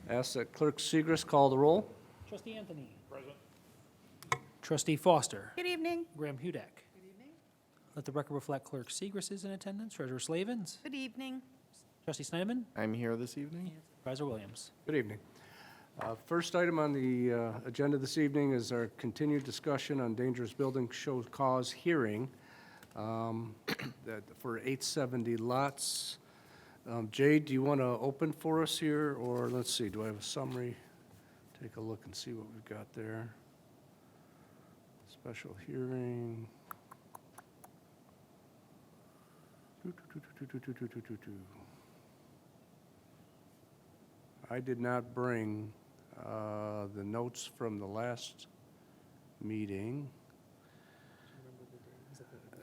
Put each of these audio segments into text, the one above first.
Ask that Clerk Segrist call the roll. Trustee Anthony. Present. Trustee Foster. Good evening. Graham Hudek. Good evening. Let the record reflect Clerk Segrist is in attendance. Treasurer Slavens. Good evening. Trustee Snyderman. I'm here this evening. Supervisor Williams. Good evening. First item on the agenda this evening is our continued discussion on dangerous building show cause hearing for 870 lots. Jade, do you want to open for us here, or let's see, do I have a summary? Take a look and see what we've got there. Special hearing. I did not bring the notes from the last meeting.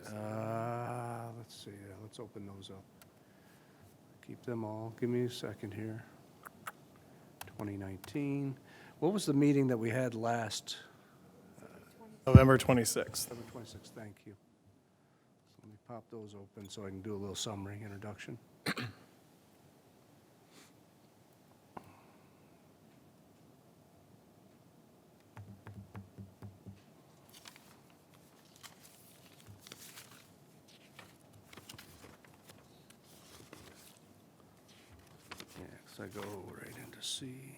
Let's see, let's open those up. Keep them all. Give me a second here. 2019. What was the meeting that we had last? November 26th. November 26th, thank you. So let me pop those open so I can do a little summary introduction. I go right into C.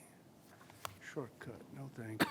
Shortcut, no thank you.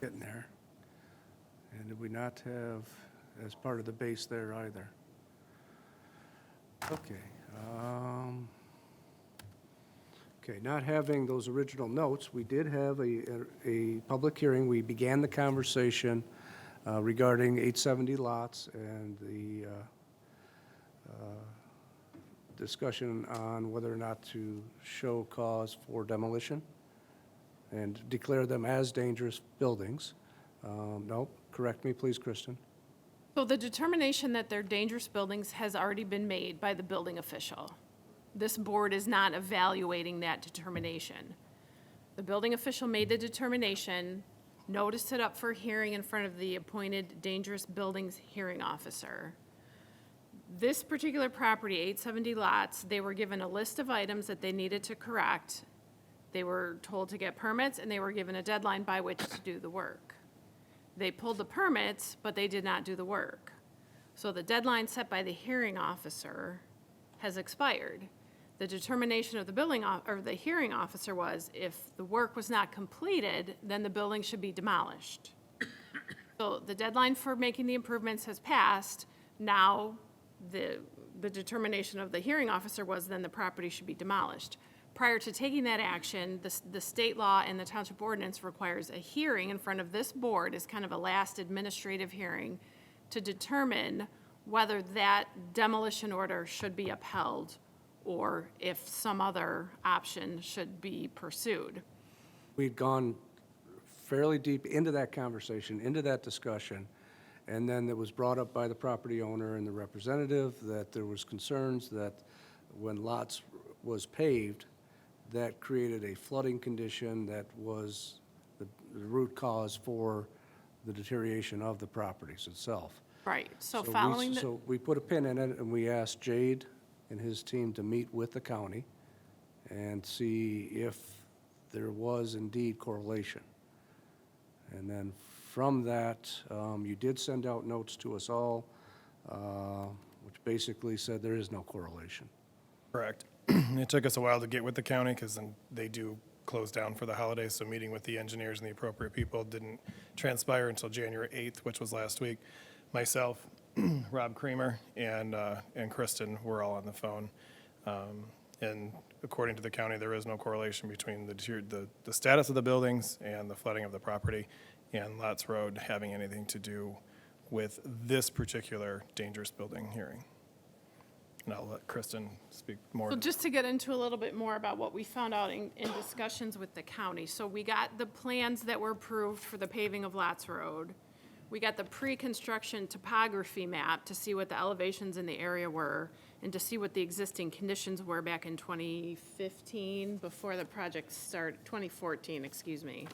Getting there. And did we not have as part of the base there either? Okay. Okay, not having those original notes, we did have a public hearing. We began the conversation regarding 870 lots and the discussion on whether or not to show cause for demolition and declare them as dangerous buildings. No, correct me, please, Kristen. So the determination that they're dangerous buildings has already been made by the building official. This board is not evaluating that determination. The building official made the determination, noticed it up for hearing in front of the appointed dangerous buildings hearing officer. This particular property, 870 lots, they were given a list of items that they needed to correct. They were told to get permits, and they were given a deadline by which to do the work. They pulled the permits, but they did not do the work. So the deadline set by the hearing officer has expired. The determination of the hearing officer was if the work was not completed, then the building should be demolished. So the deadline for making the improvements has passed. Now the determination of the hearing officer was then the property should be demolished. Prior to taking that action, the state law and the township ordinance requires a hearing in front of this board as kind of a last administrative hearing to determine whether that demolition order should be upheld or if some other option should be pursued. We'd gone fairly deep into that conversation, into that discussion, and then it was brought up by the property owner and the representative that there was concerns that when lots was paved, that created a flooding condition that was the root cause for the deterioration of the properties itself. Right, so following the... So we put a pin in it, and we asked Jade and his team to meet with the county and see if there was indeed correlation. And then from that, you did send out notes to us all, which basically said there is no correlation. Correct. It took us a while to get with the county because then they do close down for the holidays, so meeting with the engineers and the appropriate people didn't transpire until January 8th, which was last week. Myself, Rob Creamer, and Kristen were all on the phone. And according to the county, there is no correlation between the status of the buildings and the flooding of the property and Lots Road having anything to do with this particular dangerous building hearing. And I'll let Kristen speak more. So to just to get into a little bit more about what we found out in discussions with the county. So we got the plans that were approved for the paving of Lots Road. We got the pre-construction topography map to see what the elevations in the area were and to see what the existing conditions were back in 2015, before the project started, 2014, excuse me.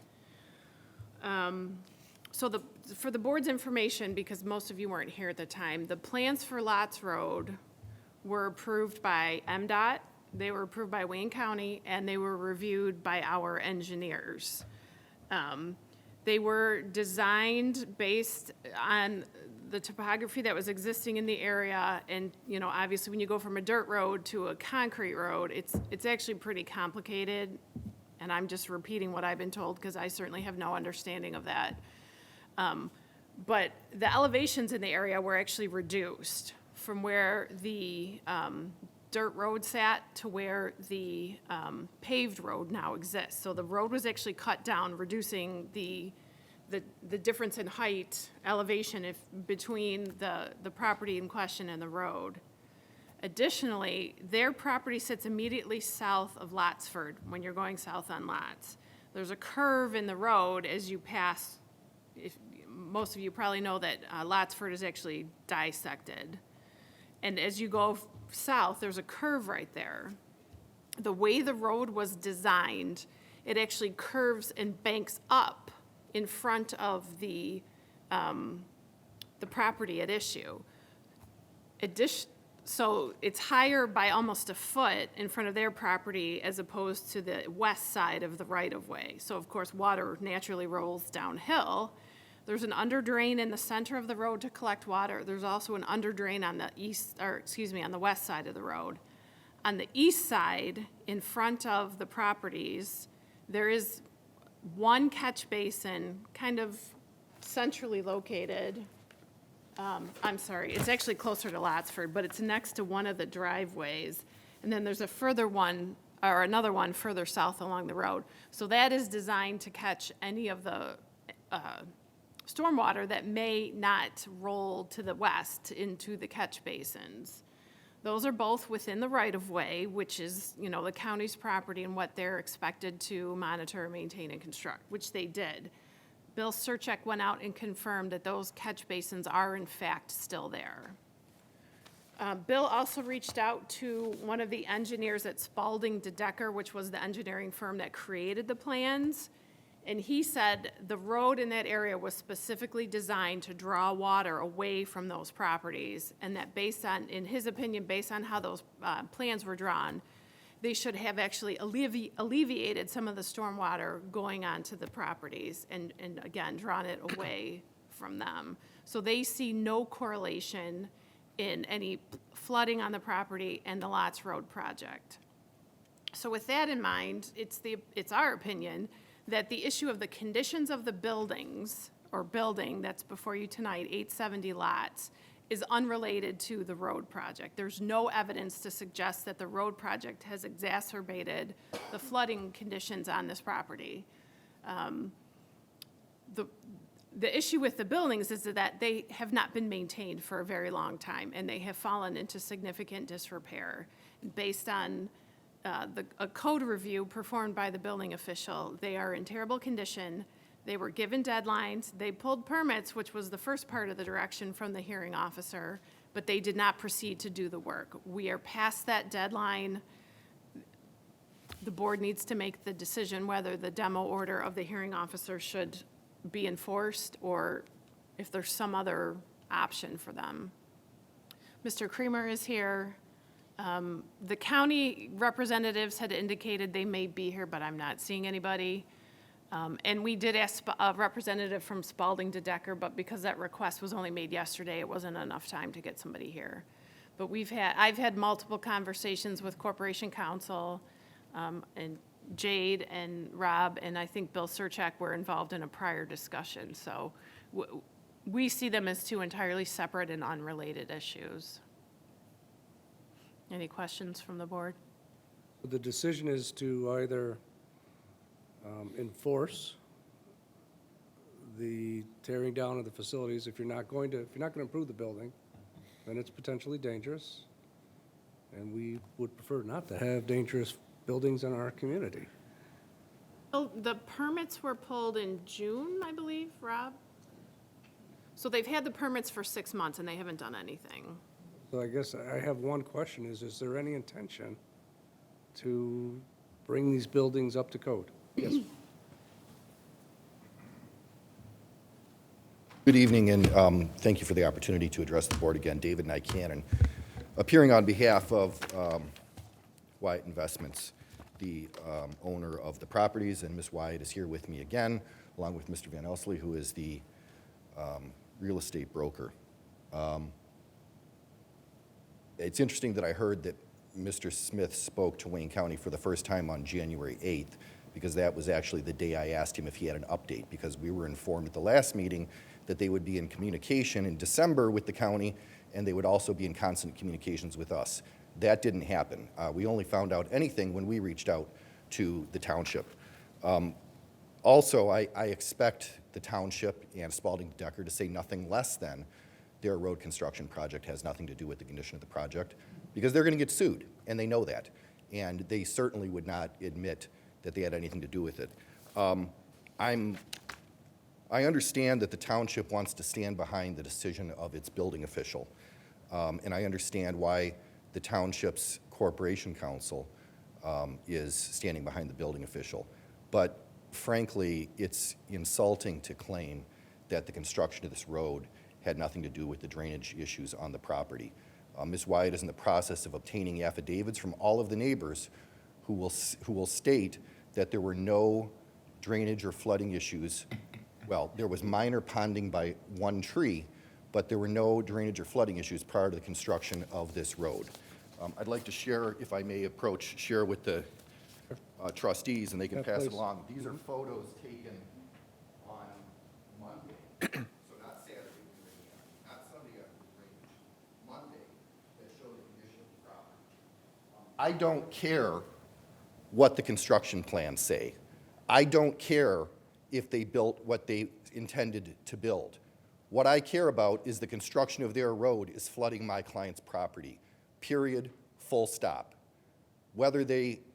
So for the board's information, because most of you weren't here at the time, the plans for Lots Road were approved by MDOT, they were approved by Wayne County, and they were reviewed by our engineers. They were designed based on the topography that was existing in the area, and, you know, obviously, when you go from a dirt road to a concrete road, it's actually pretty complicated, and I'm just repeating what I've been told, because I certainly have no understanding of that. But the elevations in the area were actually reduced from where the dirt road sat to where the paved road now exists. So the road was actually cut down, reducing the difference in height, elevation between the property in question and the road. Additionally, their property sits immediately south of Lotsford when you're going south on Lots. There's a curve in the road as you pass. Most of you probably know that Lotsford is actually dissected. And as you go south, there's a curve right there. The way the road was designed, it actually curves and banks up in front of the property at issue. So it's higher by almost a foot in front of their property as opposed to the west side of the right-of-way. So of course, water naturally rolls downhill. There's an under drain in the center of the road to collect water. There's also an under drain on the on the west side of the road. On the east side, in front of the properties, there is one catch basin, kind of centrally located. I'm sorry, it's actually closer to Lotsford, but it's next to one of the driveways. And then there's a further one, or another one further south along the road. So that is designed to catch any of the stormwater that may not roll to the west into the catch basins. Those are both within the right-of-way, which is, you know, the county's property and what they're expected to monitor, maintain, and construct, which they did. Bill Surchek went out and confirmed that those catch basins are in fact still there. Bill also reached out to one of the engineers at Spalding DeDecker, which was the engineering firm that created the plans. And he said the road in that area was specifically designed to draw water away from those properties, and that based on, in his opinion, based on how those plans were drawn, they should have actually alleviated some of the stormwater going onto the properties and again, drawn it away from them. So they see no correlation in any flooding on the property and the Lots Road project. So with that in mind, it's our opinion that the issue of the conditions of the buildings or building that's before you tonight, 870 lots, is unrelated to the road project. There's no evidence to suggest that the road project has exacerbated the flooding conditions on this property. The issue with the buildings is that they have not been maintained for a very long time, and they have fallen into significant disrepair. Based on a code review performed by the building official, they are in terrible condition. They were given deadlines. They pulled permits, which was the first part of the direction from the hearing officer, but they did not proceed to do the work. We are past that deadline. The board needs to make the decision whether the demo order of the hearing officer should be enforced or if there's some other option for them. Mr. Creamer is here. The county representatives had indicated they may be here, but I'm not seeing anybody. And we did ask a representative from Spalding DeDecker, but because that request was only made yesterday, it wasn't enough time to get somebody here. But I've had multiple conversations with Corporation Counsel, and Jade and Rob, and I think Bill Surchek were involved in a prior discussion. So we see them as two entirely separate and unrelated issues. Any questions from the board? The decision is to either enforce the tearing down of the facilities if you're not going to improve the building, then it's potentially dangerous. and we would prefer not to have dangerous buildings in our community. Oh, the permits were pulled in June, I believe, Rob? So they've had the permits for 6 months and they haven't done anything. So I guess I have one question, is there any intention to bring these buildings up to code? Yes. Good evening, and thank you for the opportunity to address the board again. David Canton, appearing on behalf of Wyatt Investments, the owner of the properties, and Ms. Wyatt is here with me again, along with Mr. Van Elsley, who is the real estate broker. It's interesting that I heard that Mr. Smith spoke to Wayne County for the first time on January 8th, because that was actually the day I asked him if he had an update, because we were informed at the last meeting that they would be in communication in December with the county, and they would also be in constant communications with us. That didn't happen. We only found out anything when we reached out to the township. Also, I expect the township and Spalding Decker to say nothing less than their road construction project has nothing to do with the condition of the project, because they're going to get sued, and they know that. And they certainly would not admit that they had anything to do with it. I understand that the township wants to stand behind the decision of its building official, and I understand why the township's corporation council is standing behind the building official. But frankly, it's insulting to claim that the construction of this road had nothing to do with the drainage issues on the property. Ms. Wyatt is in the process of obtaining affidavits from all of the neighbors who will state that there were no drainage or flooding issues. Well, there was minor ponding by one tree, but there were no drainage or flooding issues prior to the construction of this road. I'd like to share, if I may share with the trustees, and they can Yeah, pass it please. along. These are photos taken on Monday, so not Saturday, not Sunday after the drainage, Monday, that show the condition of the property. I don't care what the construction plans say. I don't care if they built what they intended to build. What I care about is the construction of their road is flooding my client's property, period, full stop. Whether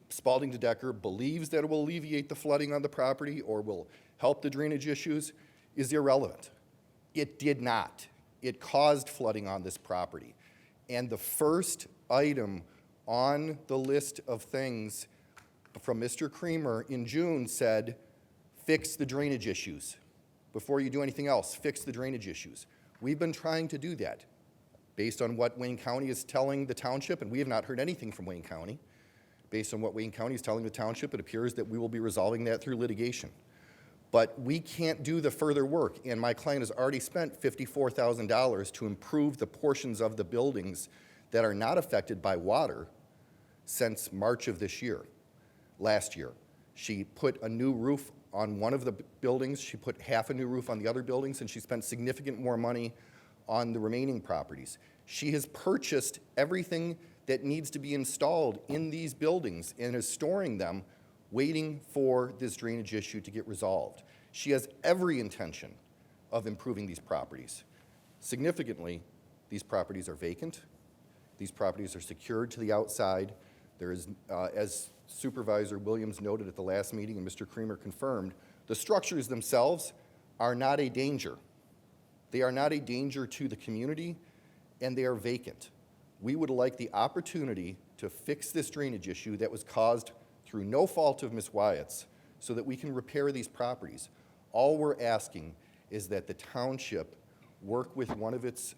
Spalding Decker believes that it will alleviate the flooding on the property or will help the drainage issues is irrelevant. It did not. It caused flooding on this property. And the first item on the list of things from Mr. Creamer in June said, fix the drainage issues. Before you do anything else, fix the drainage issues. We've been trying to do that based on what Wayne County is telling the township, and we have not heard anything from Wayne County. Based on what Wayne County is telling the township, it appears that we will be resolving that through litigation. But we can't do the further work, and my client has already spent $54,000 to improve the portions of the buildings that are not affected by water since March of this year, last year. She put a new roof on one of the buildings, she put half a new roof on the other buildings, and she spent significant more money on the remaining properties. She has purchased everything that needs to be installed in these buildings and is storing them, waiting for this drainage issue to get resolved. She has every intention of improving these properties. Significantly, these properties are vacant. These properties are secured to the outside. There is, as Supervisor Williams noted at the last meeting and Mr. Creamer confirmed, the structures themselves are not a danger. They are not a danger to the community, and they are vacant. We would like the opportunity to fix this drainage issue that was caused through no fault of Ms. Wyatt's so that we can repair these properties. All we're asking is that the township work with one of its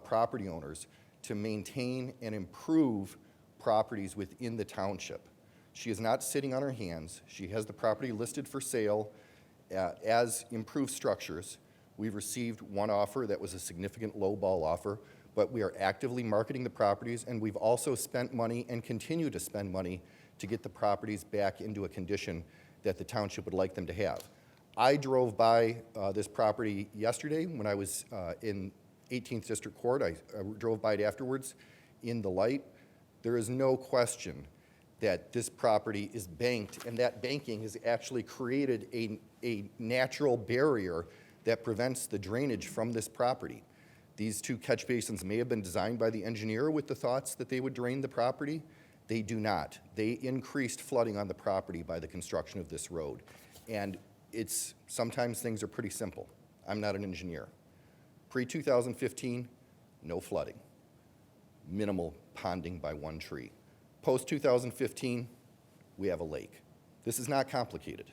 property owners to maintain and improve properties within the township. She is not sitting on her hands. She has the property listed for sale as improved structures. We've received one offer that was a significant lowball offer, but we are actively marketing the properties, and we've also spent money and continue to spend money to get the properties back into a condition that the township would like them to have. I drove by this property yesterday when I was in 18th District Court. I drove by it afterwards in the light. There is no question that this property is banked, and that banking has actually created a natural barrier that prevents the drainage from this property. These two catch basins may have been designed by the engineer with the thoughts that they would drain the property. They do not. They increased flooding on the property by the construction of this road. And sometimes things are pretty simple. I'm not an engineer. Pre-2015, no flooding. Minimal ponding by one tree. Post-2015, we have a lake. This is not complicated.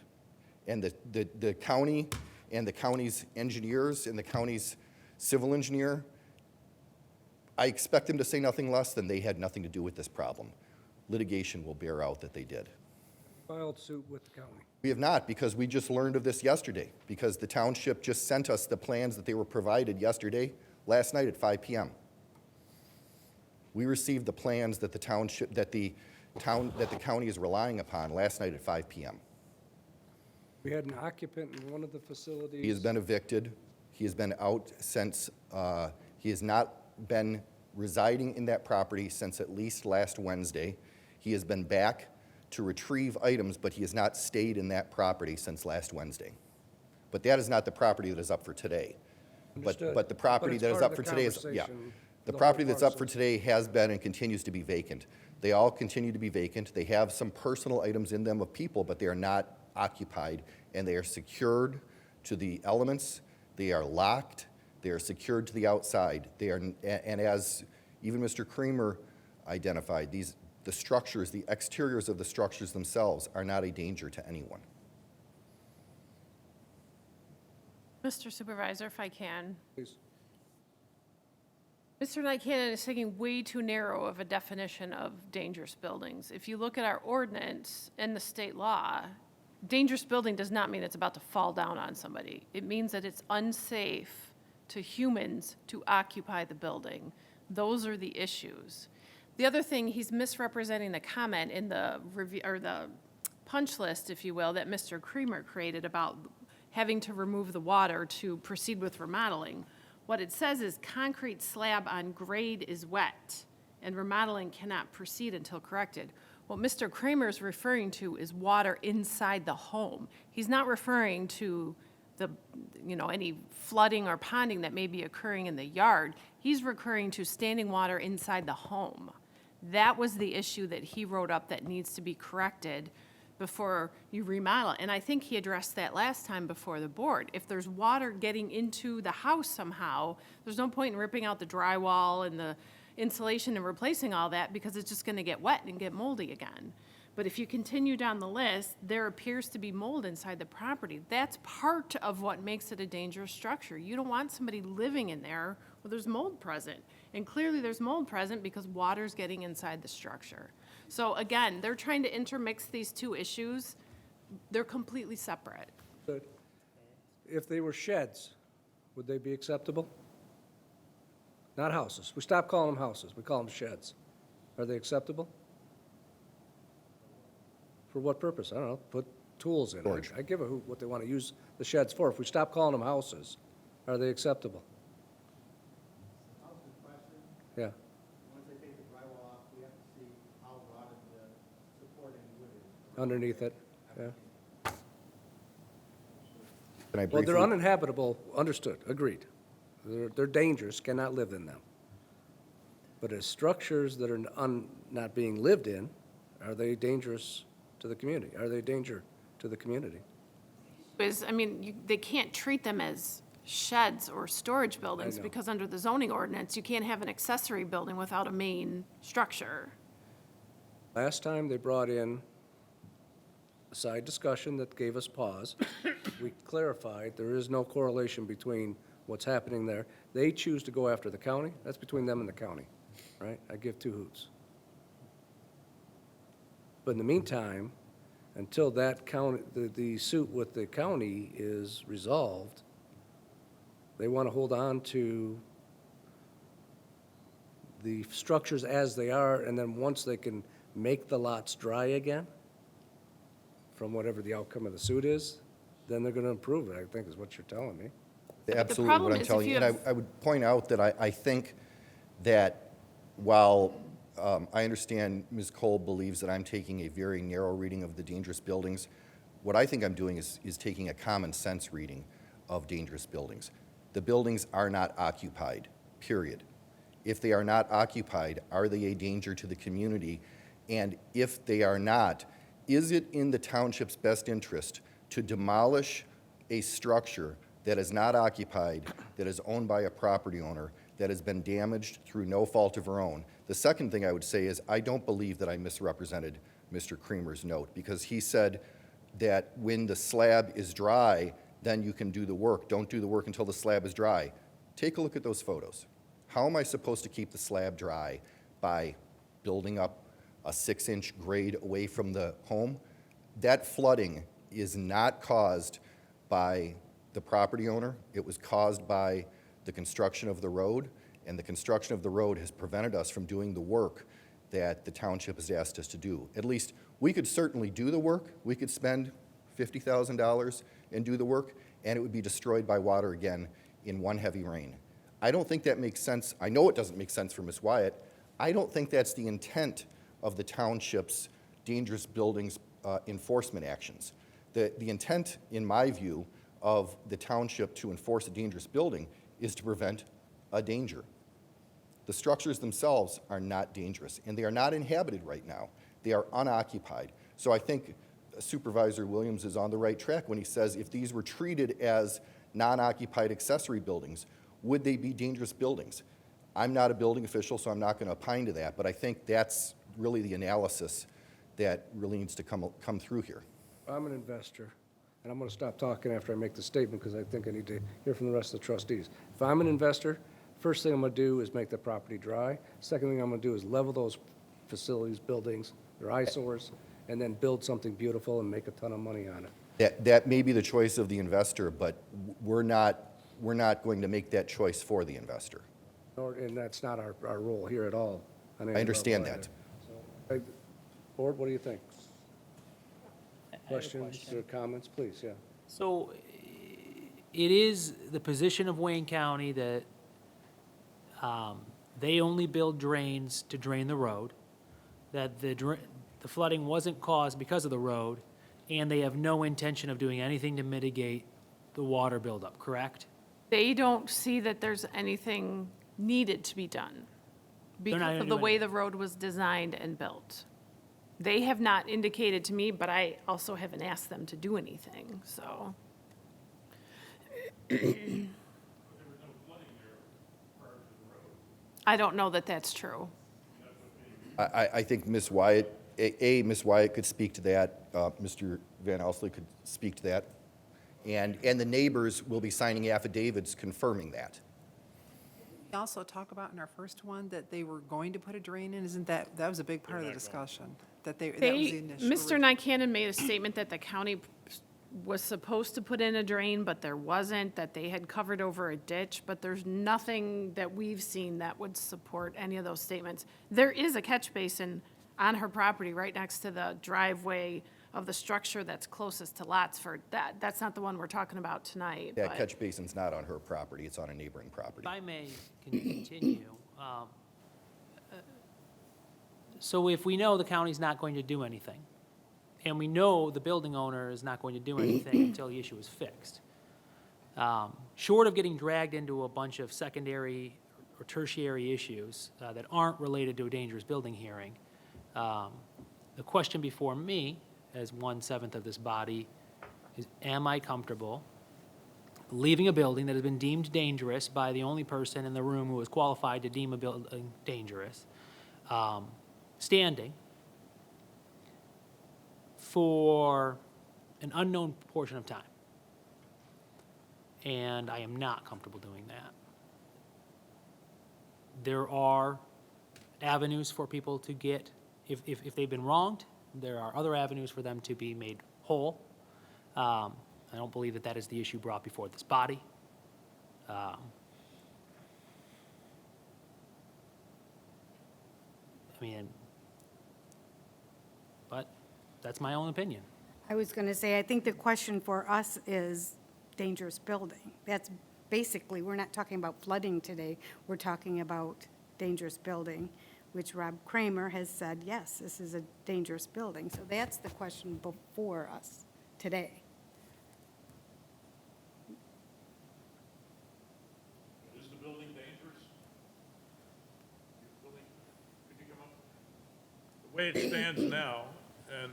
And the county and the county's engineers and the county's civil engineer, I expect them to say nothing less than they had nothing to do with this problem. Litigation will bear out that they did. Filed suit with the county. We have not, because we just learned of this yesterday, because the township just sent us the plans that they were provided yesterday, last night at 5 p.m. We received the plans that the county is relying upon last night at 5 p.m. We had an occupant in one of the facilities. He has been evicted. He has been out since, he has not been residing in that property since at least last Wednesday. He has been back to retrieve items, but he has not stayed in that property since last Wednesday. But that is not the property that is up for today. Understood. But the property it's that is part up of for the today is, conversation, the the property whole that's up for parcel. today has been and continues to be vacant. They all continue to be vacant. They have some personal items in them of people, but they are not occupied, and they are secured to the elements. They are locked. They are secured to the outside. They are, and as even Mr. Creamer identified, the structures, the exteriors of the structures themselves are not a danger to anyone. Mr. Supervisor, if I can. Please. Mr. Nycanon is taking way too narrow of a definition of dangerous buildings. If you look at our ordinance and the state law, dangerous building does not mean it's about to fall down on somebody. It means that it's unsafe to humans to occupy the building. Those are the issues. The other thing, he's misrepresenting the comment in the review, or the punch list, if you will, that Mr. Creamer created about having to remove the water to proceed with remodeling. What it says is concrete slab on grade is wet, and remodeling cannot proceed until corrected. What Mr. Kramer is referring to is water inside the home. He's not referring to any flooding or ponding that may be occurring in the yard. He's referring to standing water inside the home. That was the issue that he wrote up that needs to be corrected before you remodel. And I think he addressed that last time before the board. If there's water getting into the house somehow, there's no point in ripping out the drywall and the insulation and replacing all that, because it's just going to get wet and get moldy again. But if you continue down the list, there appears to be mold inside the property. That's part of what makes it a dangerous structure. You don't want somebody living in there where there's mold present. And clearly there's mold present because water's getting inside the structure. So again, they're trying to intermix these two issues. They're completely separate. But if they were sheds, would they be acceptable? Not houses. We stopped calling them houses. We call them sheds. Are they acceptable? For what purpose? I don't know. Put tools in. Storage. I give a hoot what they want to use the sheds for. If we stop calling them houses, are they acceptable? Yeah. Once they take the drywall off, we have to see how rotted the supporting wood is. Underneath it, yeah. Can I Well, they're briefly? uninhabitable, understood, agreed. They're dangerous, cannot live in them. But as structures that are not being lived in, are they dangerous to the community? Are they a danger to the community? They can't treat them as sheds or storage buildings know. because under the zoning ordinance, you can't have an accessory building without a main structure. Last time they brought in a side discussion that gave us pause. We clarified there is no correlation between what's happening there. They choose to go after the county. That's between them and the county, right? I give two hoots. But in the meantime, until that county, the suit with the county is resolved, they want to hold on to the structures as they are, and then once they can make the lots dry again, from whatever the outcome of the suit is, then they're going to improve it, I think is what you're telling me. Absolutely problem what I'm is if telling you you. And have- I would point out that I think that while I understand Ms. Cole believes that I'm taking a very narrow reading of the dangerous buildings, what I think I'm doing is taking a common sense reading of dangerous buildings. The buildings are not occupied, period. If they are not occupied, are they a danger to the community? And if they are not, is it in the township's best interest to demolish a structure that is not occupied, that is owned by a property owner, that has been damaged through no fault of her own? The second thing I would say is I don't believe that I misrepresented Mr. Creamer's note, because he said that when the slab is dry, then you can do the work. Don't do the work until the slab is dry. Take a look at those photos. How am I supposed to keep the slab dry? By building up a 6-inch grade away from the home? That flooding is not caused by the property owner. It was caused by the construction of the road, and the construction of the road has prevented us from doing the work that the township has asked us to do. At least, we could certainly do the work. We could spend $50,000 and do the work, and it would be destroyed by water again in one heavy rain. I don't think that makes sense. I know it doesn't make sense for Ms. Wyatt. I don't think that's the intent of the township's dangerous buildings enforcement actions. The intent, in my view, of the township to enforce a dangerous building is to prevent a danger. The structures themselves are not dangerous, and they are not inhabited right now. They are unoccupied. So I think Supervisor Williams is on the right track when he says if these were treated as non-occupied accessory buildings, would they be dangerous buildings? I'm not a building official, so I'm not going to opine to that, but I think that's really the analysis that really needs to come through here. I'm an investor, and I'm going to stop talking after I make the statement because I think I need to hear from the rest of the trustees. If I'm an investor, first thing I'm going to do is make the property dry. Second thing I'm going to do is level those facilities, buildings, they're eyesores, and then build something beautiful and make a ton of money on it. That may be the choice of the investor, but we're not going to make that choice for the investor. And that's not our role here at all. on any I understand level that. either. So, Board, what do you think? I have a Questions question. or comments, please, yeah. So it is the position of Wayne County that they only build drains to drain the road, that the flooding wasn't caused because of the road, and they have no intention of doing anything to mitigate the water buildup, correct? They don't see that there's anything needed to be done They're not because gonna of the do way anything. the road was designed and built. They have not indicated to me, but I also haven't asked them to do anything, so. I don't know that that's true. I think Ms. Wyatt, Ms. Wyatt could speak to that, Mr. Van Elsley could speak to that, and the neighbors will be signing affidavits confirming that. We also talk about in our first one that they were going to put a drain in, isn't that was a big part of the discussion? That was the initial. Mr. Nycanon made a statement that the county was supposed to put in a drain, but there wasn't, that they had covered over a ditch, but there's nothing that we've seen that would support any of those statements. There is a catch basin on her property right next to the driveway of the structure that's closest to Lotsford. That's not the one we're talking about tonight, That but- catch basin's not on her property, it's on a neighboring property. If I may continue, so if we know the county's not going to do anything, and we know the building owner is not going to do anything until the issue is fixed, short of getting dragged into a bunch of secondary or tertiary issues that aren't related to a dangerous building hearing, the question before me, as 1/7 of this body, is am I comfortable leaving a building that has been deemed dangerous by the only person in the room who is qualified to deem a building dangerous, standing for an unknown portion of time? And I am not comfortable doing that. There are avenues for people to get, if they've been wronged, there are other avenues for them to be made whole. I don't believe that that is the issue brought before this body. I mean, but that's my own opinion. I was going to say, I think the question for us is dangerous building. That's basically, we're not talking about flooding today, we're talking about dangerous building, which Rob Kramer has said, yes, this is a dangerous building. So that's the question before us today. Is the building dangerous? The way it stands now, and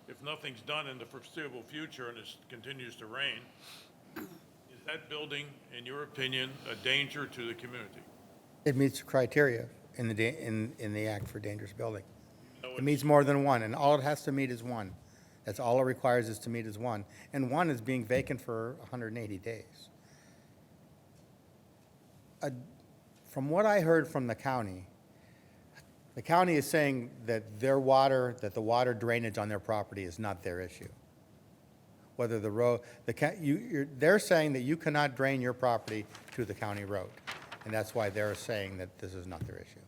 if nothing's done in the foreseeable future and it continues to rain, is that building, in your opinion, a danger to the community? It meets the criteria in the Act for dangerous building. No, It meets more than one, and all it has to meet is one. That's all it requires is to meet is one. And one is being vacant for 180 days. From what I heard from the county is saying that their water, that the water drainage on their property is not their issue. Whether the road, they're saying that you cannot drain your property to the county road. And that's why they're saying that this is not their issue.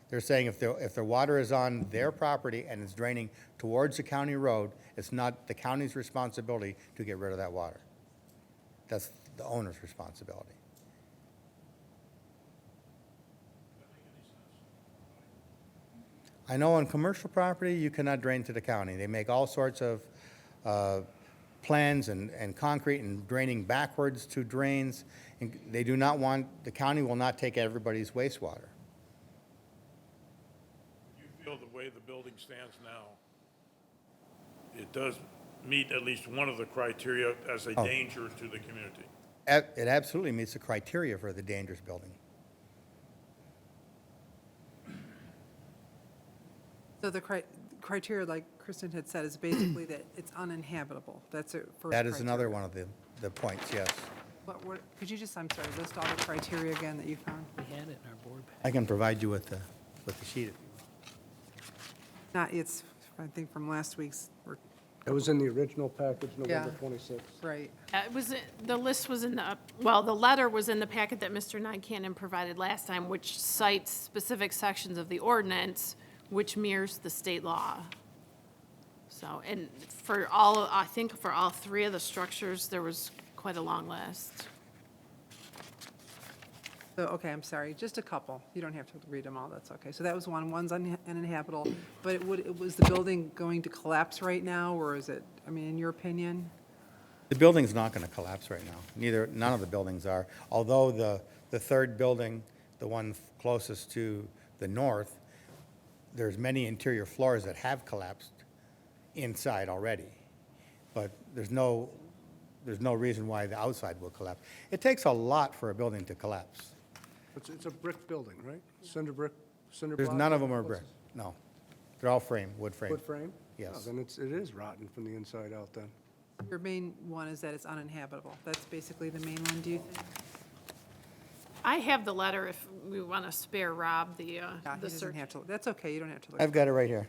They're saying if the water is on their property and it's draining towards the county road, it's not the county's responsibility to get rid of that water. That's the owner's responsibility. I know on commercial property, you cannot drain to the county. They make all sorts of plans and concrete and draining backwards to drains. And they do not want, the county will not take everybody's wastewater. You feel the way the building stands now, it does meet at least one of the criteria as a danger to the community? It absolutely meets the criteria for the dangerous building. So the criteria, like Kristen had said, is basically that it's uninhabitable. That's it. That is another one of the points, yes. What, could you just, I'm sorry, list all the criteria again that you found? We had it in our board pack. I can provide you with the sheet if you want. Not, it's, I think from last week's, It was in the original package, November Yeah. 26th. right. It was, the list was in the, well, the letter was in the packet that Mr. Nycanon provided last time, which cites specific sections of the ordinance, which mirrors the state law. So, and for all, I think for all three of the structures, there was quite a long list. So, okay, I'm sorry, just a couple. You don't have to read them all, that's okay. So that was one, one's uninhabitable, but was the building going to collapse right now, or is it, I mean, in your opinion? The building's not going to collapse right now. None of the buildings are. Although the third building, the one closest to the north, there's many interior floors that have collapsed inside already. But there's no reason why the outside will collapse. It takes a lot for a building to collapse. It's a brick building, right? Cinder brick, cinder There's block? none of them are brick, no. They're all frame, wood frame. Wood frame? Yes. Oh, then it is rotten from the inside out then. Your main one is that it's uninhabitable. That's basically the main one, do you think? I have the letter if we want to spare Rob the Yeah, he doesn't search. have to, that's okay, you don't have to look. I've got it right here.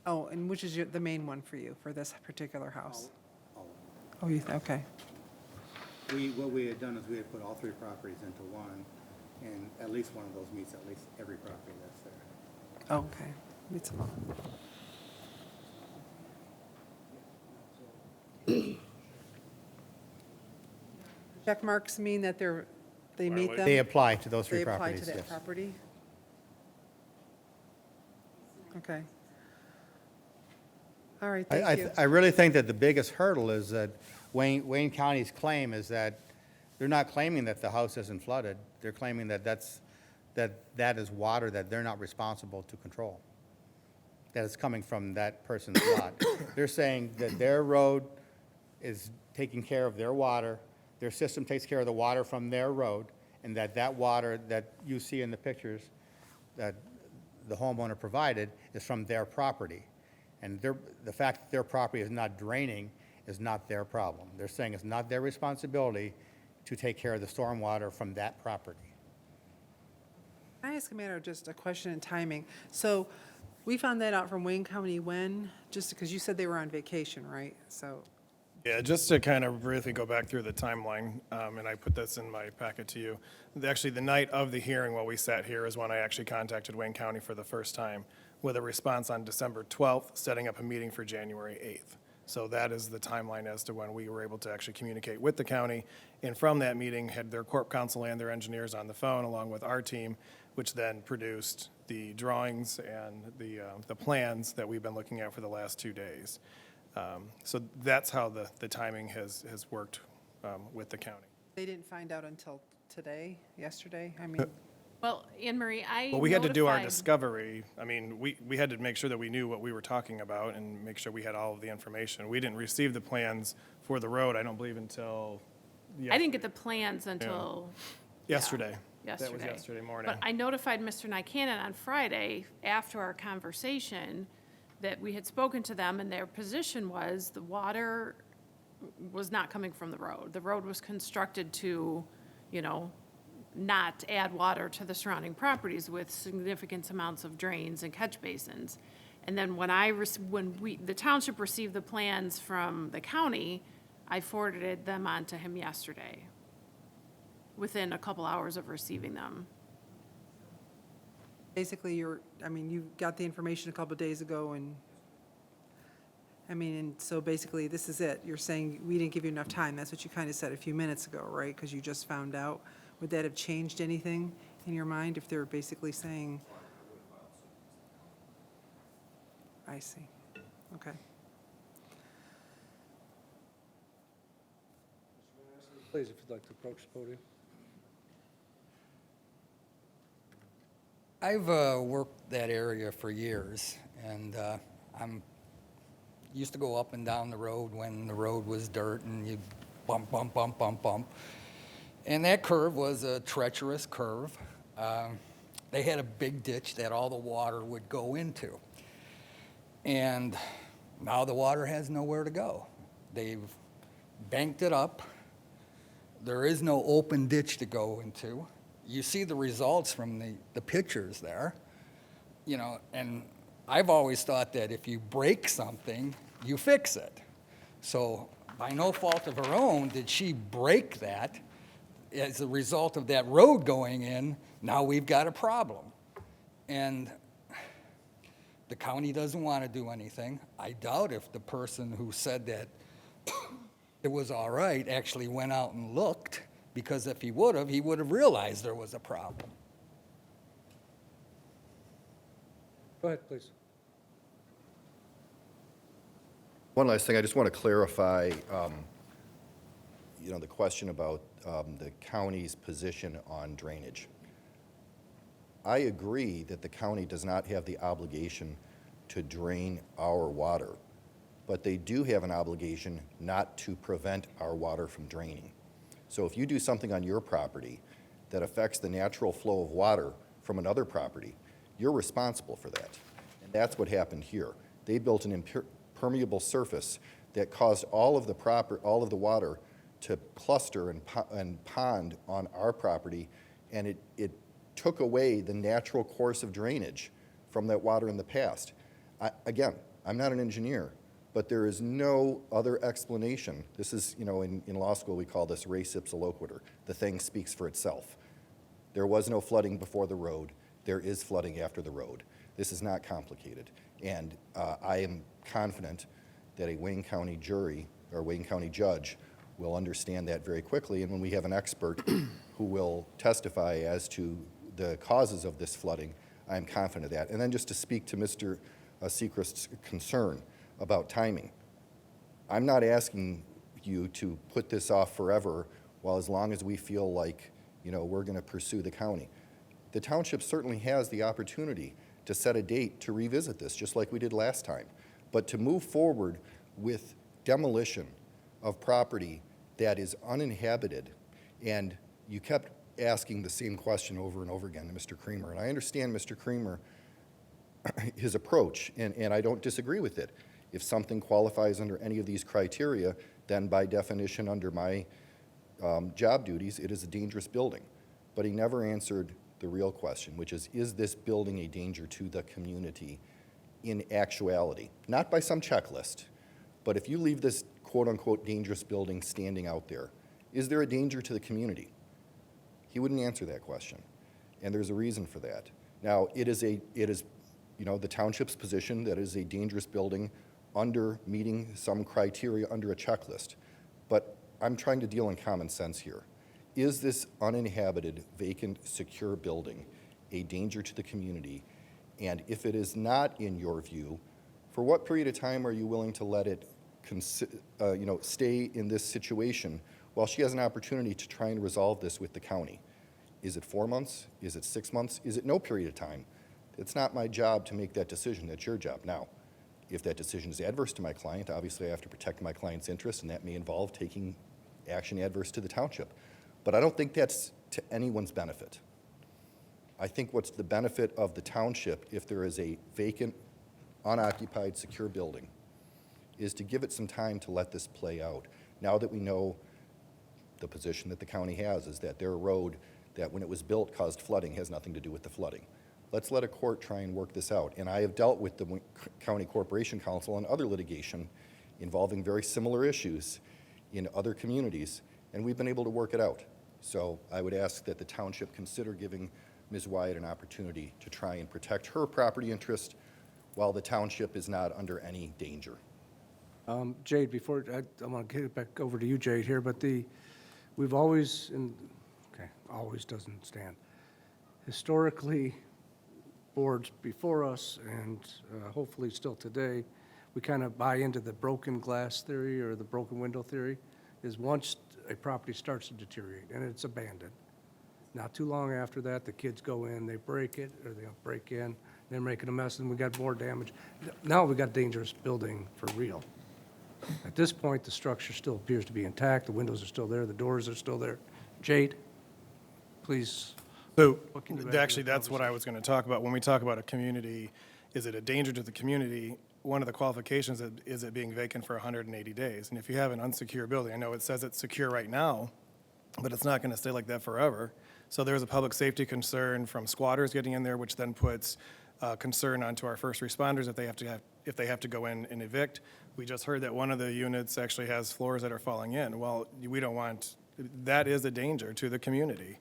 Oh, and which is the main one for you, for this particular house? Oh, okay. What we had done is we had put all three properties into one, and at least one of those meets at least every property that's there. Okay. Meets them all. Check marks mean that they meet them? They apply to those three They apply properties, to yes. that property? Okay. All right, thank you. I really think that the biggest hurdle is that Wayne County's claim is that they're not claiming that the house isn't flooded. They're claiming that that is water that they're not responsible to control, that is coming from that person's lot. They're saying that their road is taking care of their water, their system takes care of the water from their road, and that water that you see in the pictures that the homeowner provided is from their property. And the fact that their property is not draining is not their problem. They're saying it's not their responsibility to take care of the stormwater from that property. Can I ask a matter of just a question in timing? So we found that out from Wayne County when? Just because you said they were on vacation, right? So, Yeah, just to kind of briefly go back through the timeline, and I put this in my packet to you. Actually, the night of the hearing while we sat here is when I actually contacted Wayne County for the first time with a response on December 12th, setting up a meeting for January 8th. So that is the timeline as to when we were able to actually communicate with the county. And from that meeting, had their corp counsel and their engineers on the phone along with our team, which then produced the drawings and the plans that we've been looking at for the last 2 days. So that's how the timing has worked with the county. They didn't find out until today, yesterday? I mean, Well, Anne Marie, I Well, we had to do our notified- discovery. I mean, we had to make sure that we knew what we were talking about and make sure we had all of the information. We didn't receive the plans for the road, I don't believe, until I didn't get the plans until yesterday. yesterday. That was yesterday morning. But I notified Mr. Nycanon on Friday, after our conversation, that we had spoken to them, and their position was the water was not coming from the road. The road was constructed to, you know, not add water to the surrounding properties with significant amounts of drains and catch basins. And then when the township received the plans from the county, I forwarded them on to him yesterday, within a couple hours of receiving them. basically, you got the information a couple of days ago, and, and so basically, this is it. You're saying we didn't give you enough time. That's what you kind of said a few minutes ago, right? Because you just found out. Would that have changed anything in your mind if they're basically saying? I see. Okay. Please, if you'd like to approach the podium. I've worked that area for years, and I'm used to go up and down the road when the road was dirt and you bump, bump, bump, bump, bump. And that curve was a treacherous curve. They had a big ditch that all the water would go into. And now the water has nowhere to go. They've banked it up. There is no open ditch to go into. You see the results from the pictures there, and I've always thought that if you break something, you fix it. So by no fault of her own did she break that. As a result of that road going in, now we've got a problem. And the county doesn't want to do anything. I doubt if the person who said that it was all right actually went out and looked, because if he would have realized there was a problem. Go ahead, please. One last thing, I just want to clarify, the question about the county's position on drainage. I agree that the county does not have the obligation to drain our water, but they do have an obligation not to prevent our water from draining. So if you do something on your property that affects the natural flow of water from another property, you're responsible for that. And that's what happened here. They built an impermeable surface that caused all of the water to cluster and pond on our property, and it took away the natural course of drainage from that water in the past. Again, I'm not an engineer, but there is no other explanation. This is, in law school we call this res ipsa loquitur. The thing speaks for itself. There was no flooding before the road. There is flooding after the road. This is not complicated. And I am confident that a Wayne County jury or Wayne County judge will understand that very quickly. And when we have an expert who will testify as to the causes of this flooding, I am confident of that. And then just to speak to Mr. Sechrist's concern about timing, I'm not asking you to put this off forever, while as long as we feel like, we're going to pursue the county. The township certainly has the opportunity to set a date to revisit this, just like we did last time. But to move forward with demolition of property that is uninhabited, and you kept asking the same question over and over again to Mr. Creamer, and I understand Mr. Creamer, his approach, and I don't disagree with it. If something qualifies under any of these criteria, then by definition under my job duties, it is a dangerous building. But he never answered the real question, which is this building a danger to the community in actuality? Not by some checklist, but if you leave this quote-unquote dangerous building standing out there, is there a danger to the community? He wouldn't answer that question, and there's a reason for that. Now, it is the township's position that it is a dangerous building under meeting some criteria under a checklist, but I'm trying to deal in common sense here. Is this uninhabited, vacant, secure building a danger to the community And if it is not in your view, for what period of time are you willing to let it stay in this situation while she has an opportunity to try and resolve this with the county? Is it 4 months? Is it 6 months? Is it no period of time? It's not my job to make that decision. That's your job. Now, if that decision is adverse to my client, obviously I have to protect my client's interests, and that may involve taking action adverse to the township. But I don't think that's to anyone's benefit. I think what's the benefit of the township, if there is a vacant, unoccupied, secure building, is to give it some time to let this play out. Now that we know the position that the county has is that their road that when it was built caused flooding has nothing to do with the flooding. Let's let a court try and work this out. And I have dealt with the County Corporation Council on other litigation involving very similar issues in other communities, and we've been able to work it out. So I would ask that the township consider giving Ms. Wyatt an opportunity to try and protect her property interest while the township is not under any danger. Jade, before, I'm going to get it back over to you, Jade, here, but we've always, always doesn't stand. Historically, boards before us, and hopefully still today, we kind of buy into the broken glass theory or the broken window theory, is once a property starts to deteriorate and it's abandoned, not too long after that, the kids go in, they break it, or they break in, they're making a mess, and we got more damage. Now we got dangerous building for real. At this point, the structure still appears to be intact, the windows are still there, the doors are still there. Jade, please. So, What can you add to actually, the that's what I was going to talk about. When we talk about a community, is it a danger to the community? One of the qualifications is it being vacant for 180 days. And if you have an unsecure building, I know it says it's secure right now, but it's not going to stay like that forever. So there's a public safety concern from squatters getting in there, which then puts concern onto our first responders if they have to go in and evict. We just heard that one of the units actually has floors that are falling in. Well, we don't want, that is a danger to the community.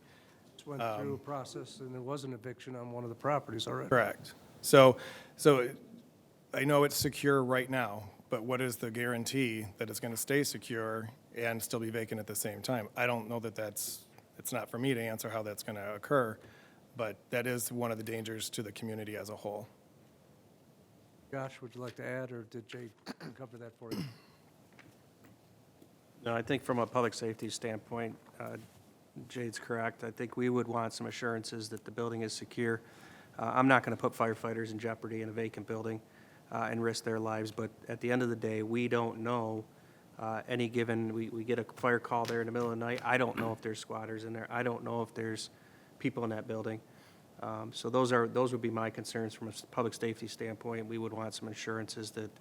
Just went through a process, and there was an eviction on one of the properties already. Correct. So I know it's secure right now, but what is the guarantee that it's going to stay secure and still be vacant at the same time? I don't know that it's not for me to answer how that's going to occur, but that is one of the dangers to the community as a whole. Josh, would you like to add, or did Jade cover that for you? No, I think from a public safety standpoint, Jade's correct. I think we would want some assurances that the building is secure. I'm not going to put firefighters in jeopardy in a vacant building and risk their lives, but at the end of the day, we don't know any given, we get a fire call there in the middle of the night. I don't know if there's squatters in there. I don't know if there's people in that building. So those would be my concerns from a public safety standpoint. We would want some assurances that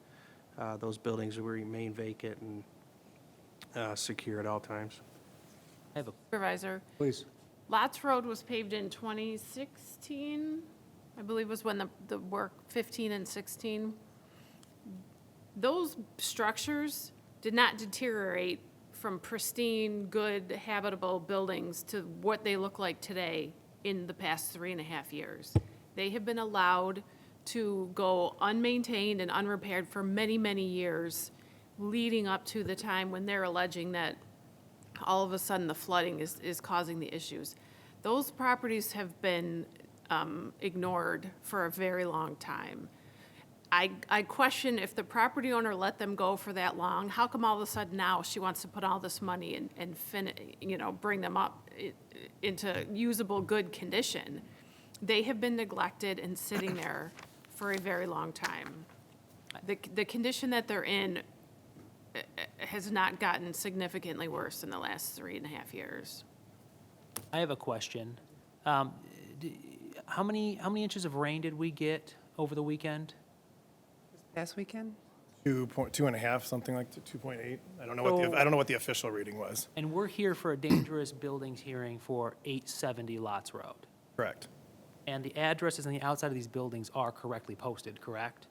those buildings will remain vacant and secure at all times. I have a Supervisor, Please. Lots Road was paved in 2016, I believe was when the work, 15 and 16. Those structures did not deteriorate from pristine, good, habitable buildings to what they look like today in the past 3.5 years. They have been allowed to go unmaintained and unrepaired for many, many years, leading up to the time when they're alleging that all of a sudden the flooding is causing the issues. Those properties have been ignored for a very long time. I question if the property owner let them go for that long, how come all of a sudden now she wants to put all this money and bring them up into usable, good condition? They have been neglected and sitting there for a very long time. The condition that they're in has not gotten significantly worse in the last 3.5 years. I have a question. How many inches of rain did we get over the weekend? Past weekend? 2.5, something like 2.8. I don't know what the official reading was. And we're here for a dangerous buildings hearing for 870 Lots Road. Correct. And the addresses on the outside of these buildings are correctly posted, correct?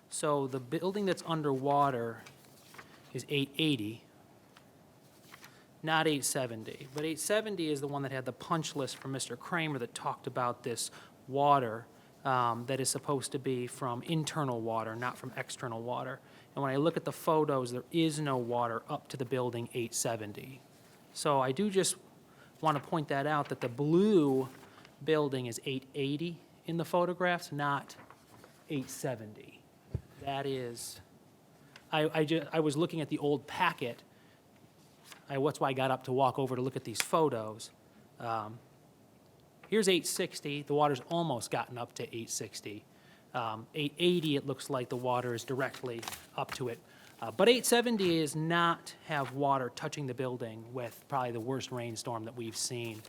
So the building that's underwater is 880, not 870. But 870 is the one that had the punch list from Mr. Kramer that talked about this water that is supposed to be from internal water, not from external water. And when I look at the photos, there is no water up to the building 870. So I do just want to point that out, that the blue building is 880 in the photographs, not 870. That is, I was looking at the old packet. That's why I got up to walk over to look at these photos. Here's 860, the water's almost gotten up to 860. 880, it looks like the water is directly up to it. But 870 is not have water touching the building with probably the worst rainstorm that we've seen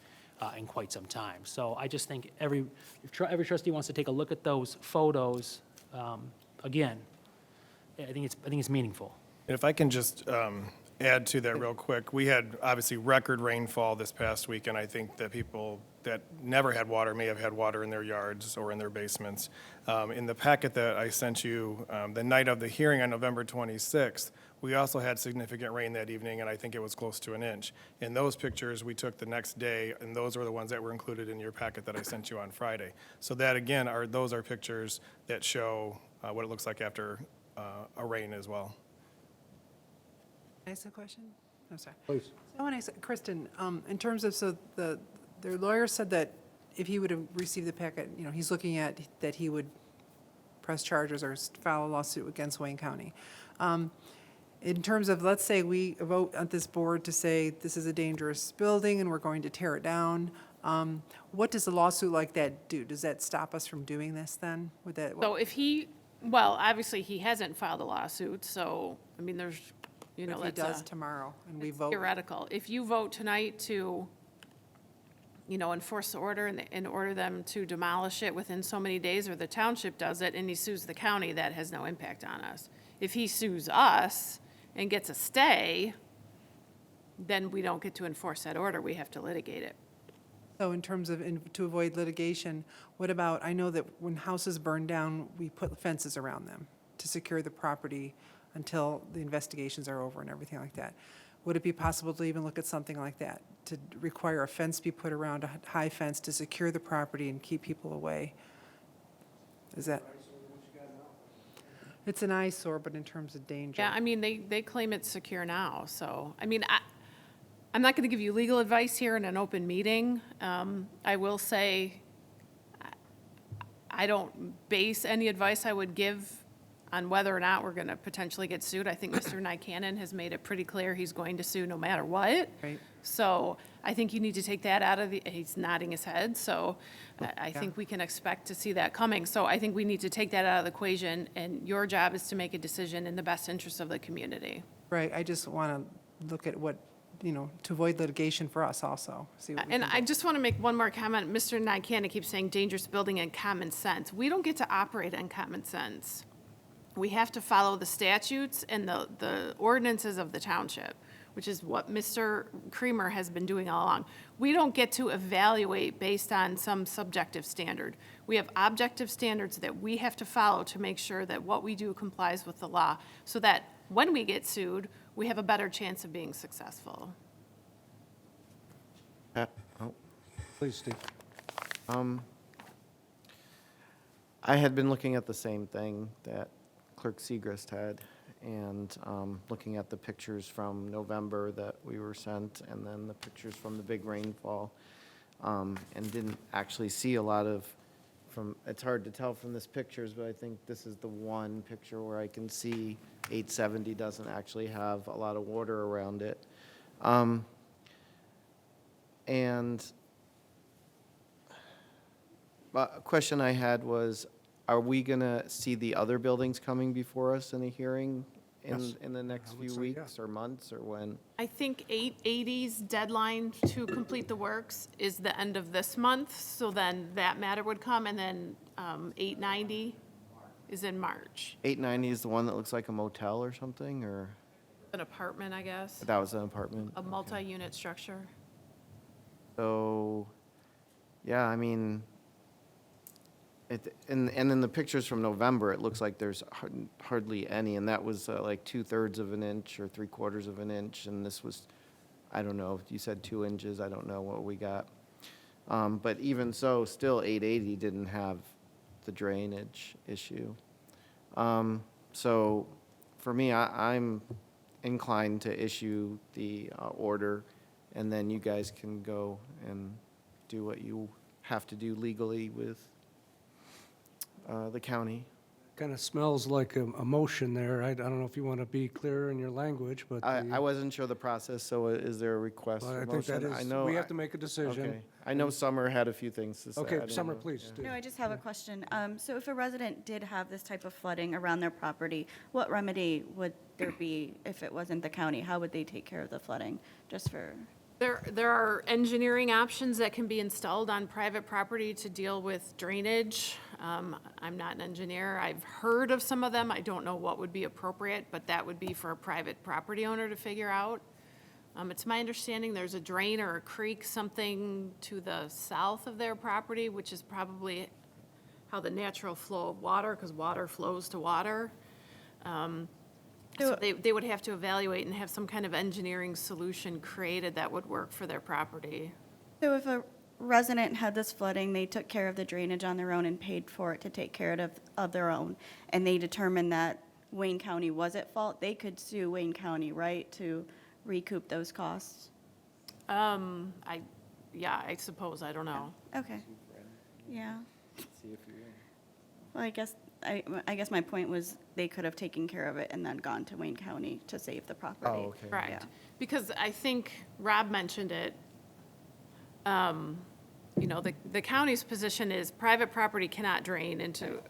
in quite some time. So I just think every trustee wants to take a look at those photos, again, I think it's meaningful. And if I can just add to that real quick, we had obviously record rainfall this past week, and I think that people that never had water may have had water in their yards or in their basements. In the packet that I sent you the night of the hearing on November 26th, we also had significant rain that evening, and I think it was close to an inch. And those pictures we took the next day, and those are the ones that were included in your packet that I sent you on Friday. So that, again, those are pictures that show what it looks like after a rain as well. Can I ask a question? I'm sorry. Please. So when Kristen, in terms of, so their lawyer said that if he would have received the packet, he's looking at that he would press charges or file a lawsuit against Wayne County. In terms of, let's say we vote at this board to say this is a dangerous building and we're going to tear it down, what does a lawsuit like that do? Does that stop us from doing this then? Would that? So if well, obviously, he hasn't filed a lawsuit, so, I mean, there's, If he that's does tomorrow and we vote? theoretical. If you vote tonight to, enforce the order and order them to demolish it within so many days, or the township does it and he sues the county, that has no impact on us. If he sues us and gets a stay, then we don't get to enforce that order. We have to litigate it. So in terms of, to avoid litigation, what about, I know that when houses burn down, we put fences around them to secure the property until the investigations are over and everything like that. Would it be possible to even look at something like that, to require a fence be put around, a high fence to secure the property and keep people away? Is that? It's an eyesore, but in terms of danger. Yeah, I mean, they claim it's secure now, so, I mean, I'm not going to give you legal advice here in an open meeting. I will say, I don't base any advice I would give on whether or not we're going to potentially get sued. I think Mr. Nycanon has made it pretty clear he's going to sue no matter what. Right. So I think you need to take that out of he's nodding his head, so I think we can expect to see that coming. So I think we need to take that out of the equation, and your job is to make a decision in the best interest of the community. Right, I just want to look at what, to avoid litigation for us also. See what we And can I do. just want to make one more comment. Mr. Nycanon keeps saying dangerous building and common sense. We don't get to operate on common sense. We have to follow the statutes and the ordinances of the township, which is what Mr. Creamer has been doing all along. We don't get to evaluate based on some subjective standard. We have objective standards that we have to follow to make sure that what we do complies with the law, so that when we get sued, we have a better chance of being successful. Please, Steve. I had been looking at the same thing that Clerk Segrist had, and looking at the pictures from November that we were sent, and then the pictures from the big rainfall, and didn't actually see a lot of, it's hard to tell from this pictures, but I think this is the one picture where I can see 870 doesn't actually have a lot of water around it. And a question I had was, are we going to see the other buildings coming before us in a hearing Yes. in the next I would few say weeks yes. or months, or when? I think 880's deadline to complete the works is the end of this month, so then that matter would come, and then 890 is in March. 890 is the one that looks like a motel or something, or An apartment, I guess, that was an apartment? a multi-unit structure. So, yeah, I mean, and in the pictures from November, it looks like there's hardly any, and that was like 2/3 of an inch or 3/4 of an inch, and this was, I don't know, you said 2 inches, I don't know what we got. But even so, still 880 didn't have the drainage issue. So for me, I'm inclined to issue the order, and then you guys can go and do what you have to do legally with the county. Kind of smells like a motion there. I don't know if you want to be clearer in your language, but. I wasn't sure the process, so is there a request Well, for I think that motion? I is, know we I- have to make a decision. Okay. I know Summer had a few things to say. I Okay, didn't Summer, know. please. do. No, I just have a question. So if a resident did have this type of flooding around their property, what remedy would there be if it wasn't the county? How would they take care of the flooding? Just for, There are engineering options that can be installed on private property to deal with drainage. I'm not an engineer. I've heard of some of them. I don't know what would be appropriate, but that would be for a private property owner to figure out. It's my understanding there's a drain or a creek, something to the south of their property, which is probably how the natural flow of water, because water flows to water. So they would have to evaluate and have some kind of engineering solution created that would work for their property. so if a resident had this flooding, they took care of the drainage on their own and paid for it to take care of their own, and they determined that Wayne County was at fault, they could sue Wayne County, right, to recoup those costs? I suppose, I don't know. Okay. Yeah. Well, I guess my point was they could have taken care of it and then gone to Wayne County to save the property. Oh, okay. Correct. Yeah. Because I think Rob mentioned it. The county's position is private property cannot drain into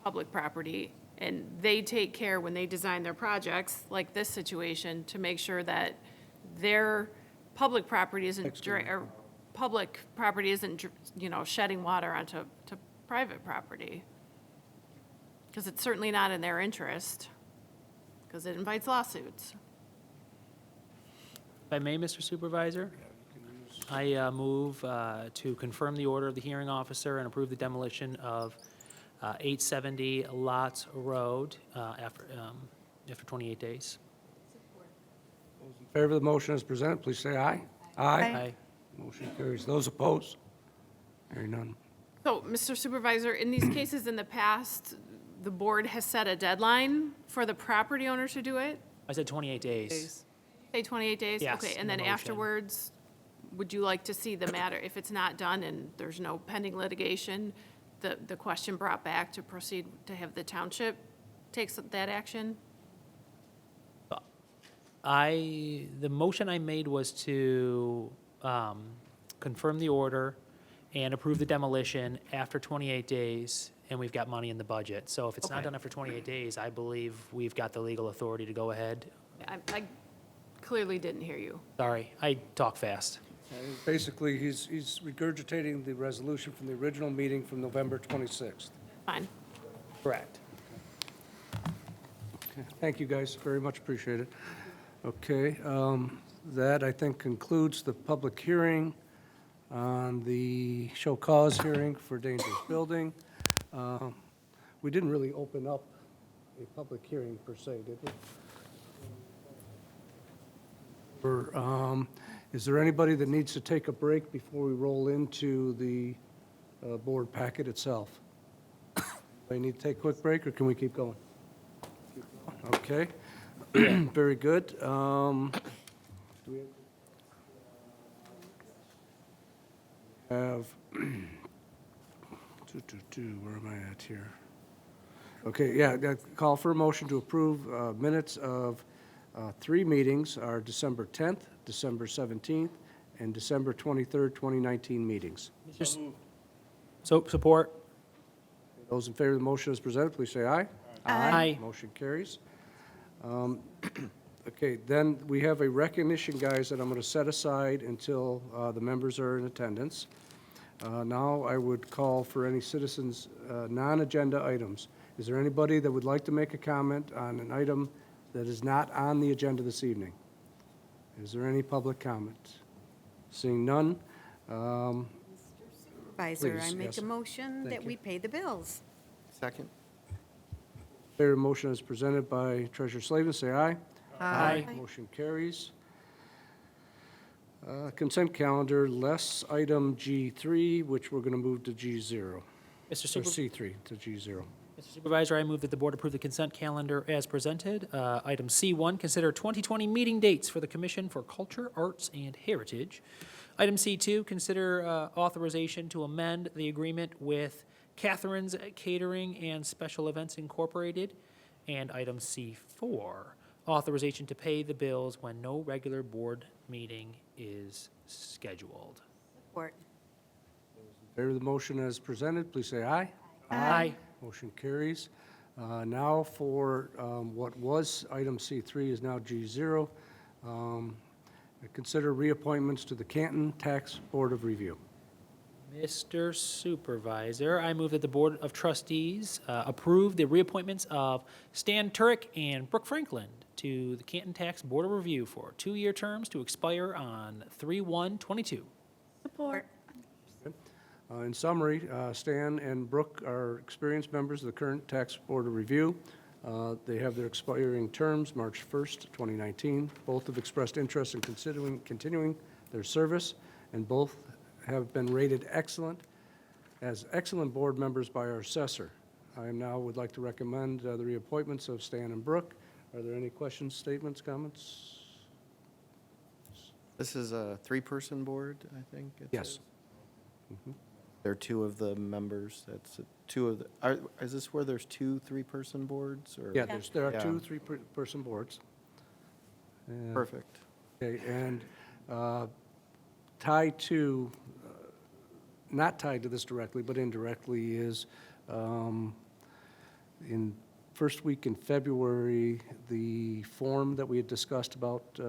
public property. And they take care when they design their projects, like this situation, to make sure that their public property isn't, shedding water onto private property. Because it's certainly not in their interest, because it invites lawsuits. If I may, Mr. Supervisor, I move to confirm the order of the hearing officer and approve the demolition of 870 Lots Road after 28 days. In favor of the motion as presented, please say aye. Aye. Motion carries. Those opposed? Hearing none. So, Mr. Supervisor, in these cases in the past, the board has set a deadline for the property owner to do it? I said 28 days. Say 28 days? Yes, Okay, in and the then motion. afterwards, would you like to see the matter, if it's not done and there's no pending litigation, the question brought back to proceed to have the township take that action? The motion I made was to confirm the order and approve the demolition after 28 days, and we've got money in the budget. So if it's not Okay. done after 28 days, I believe we've got the legal authority to go ahead. I clearly didn't hear you. Sorry, I talk fast. Basically, he's regurgitating the resolution from the original meeting from November 26th. Fine. Correct. Okay, thank you, guys, very much appreciated. Okay, that, I think, concludes the public hearing on the show cause hearing for dangerous building. We didn't really open up a public hearing per se, did we? Is there anybody that needs to take a break before we roll into the board packet itself? Do you need to take a quick break, or can we keep going? Okay, very good. Do we have, where am I at here? Okay, yeah, call for a motion to approve minutes of 3 meetings, our December 10th, December 17th, and December 23rd, 2019 meetings. So, support? Those in favor of the motion as presented, please say aye. Aye. Motion carries. Okay, then we have a recognition, guys, that I'm going to set aside until the members are in attendance. Now I would call for any citizens' non-agenda items. Is there anybody that would like to make a comment on an item that is not on the agenda this evening? Is there any public comment? Seeing none, Supervisor, I Please, make yes. a motion Thank that you. we pay the bills. Second? favorite motion is presented by Treasurer Slavin, say aye. Aye. Motion carries. Consent calendar, less item G3, which we're going to move to G0. Or C3 to G0. Mr. Supervisor, I move that the board approve the consent calendar as presented. Item C1, consider 2020 meeting dates for the Commission for Culture, Arts, and Heritage. Item C2, consider authorization to amend the agreement with Catherine's Catering and Special Events Incorporated. And item C4, authorization to pay the bills when no regular board meeting is scheduled. Support. In favor of the motion as presented, please say aye. Aye. Motion carries. Now for what was item C3 is now G0. Consider reappointments to the Canton Tax Board of Review. Mr. Supervisor, I move that the Board of Trustees approve the reappointments of Stan Turek and Brooke Franklin to the Canton Tax Board of Review for 2-year terms to expire on 3/1/22. Support. In summary, Stan and Brooke are experienced members of the current Tax Board of Review. They have their expiring terms March 1st, 2019. Both have expressed interest in continuing their service, and both have been rated excellent as excellent board members by our assessor. I now would like to recommend the reappointments of Stan and Brooke. Are there any questions, statements, comments? This is a three-person board, I think? it Yes. says? There are two of the members, that's two of the, is this where there's two three-person boards, or? Yeah, there are Yeah. two three-person boards. And- Perfect. Okay, and tied to, not tied to this directly, but indirectly is, in first week in February, the form that we had discussed about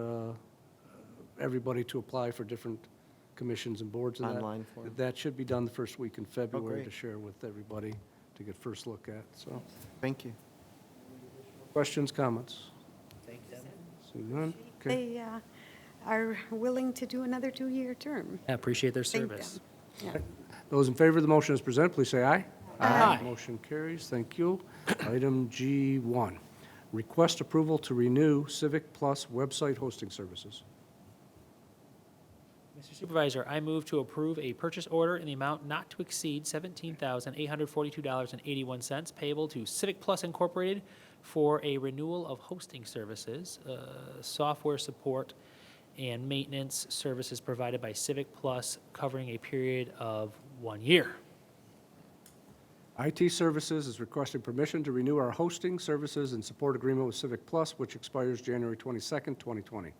everybody to apply for different commissions and boards and that. Online form. That should be done the first week in February great. to share with everybody to get first look at, so. Thank you. Questions, comments? Seeing none? Okay. They are willing to do another 2-year term. I appreciate their Thank service. them. Yeah. Those in favor of the motion as presented, please say aye. Aye. Motion carries. Thank you. Item G1, request approval to renew Civic Plus website hosting services. Mr. Supervisor, I move to approve a purchase order in the amount not to exceed $17,842.81 payable to Civic Plus Incorporated for a renewal of hosting services, software support, and maintenance services provided by Civic Plus covering a period of 1 year. IT Services is requesting permission to renew our hosting services and support agreement with Civic Plus, which expires January 22nd, 2020.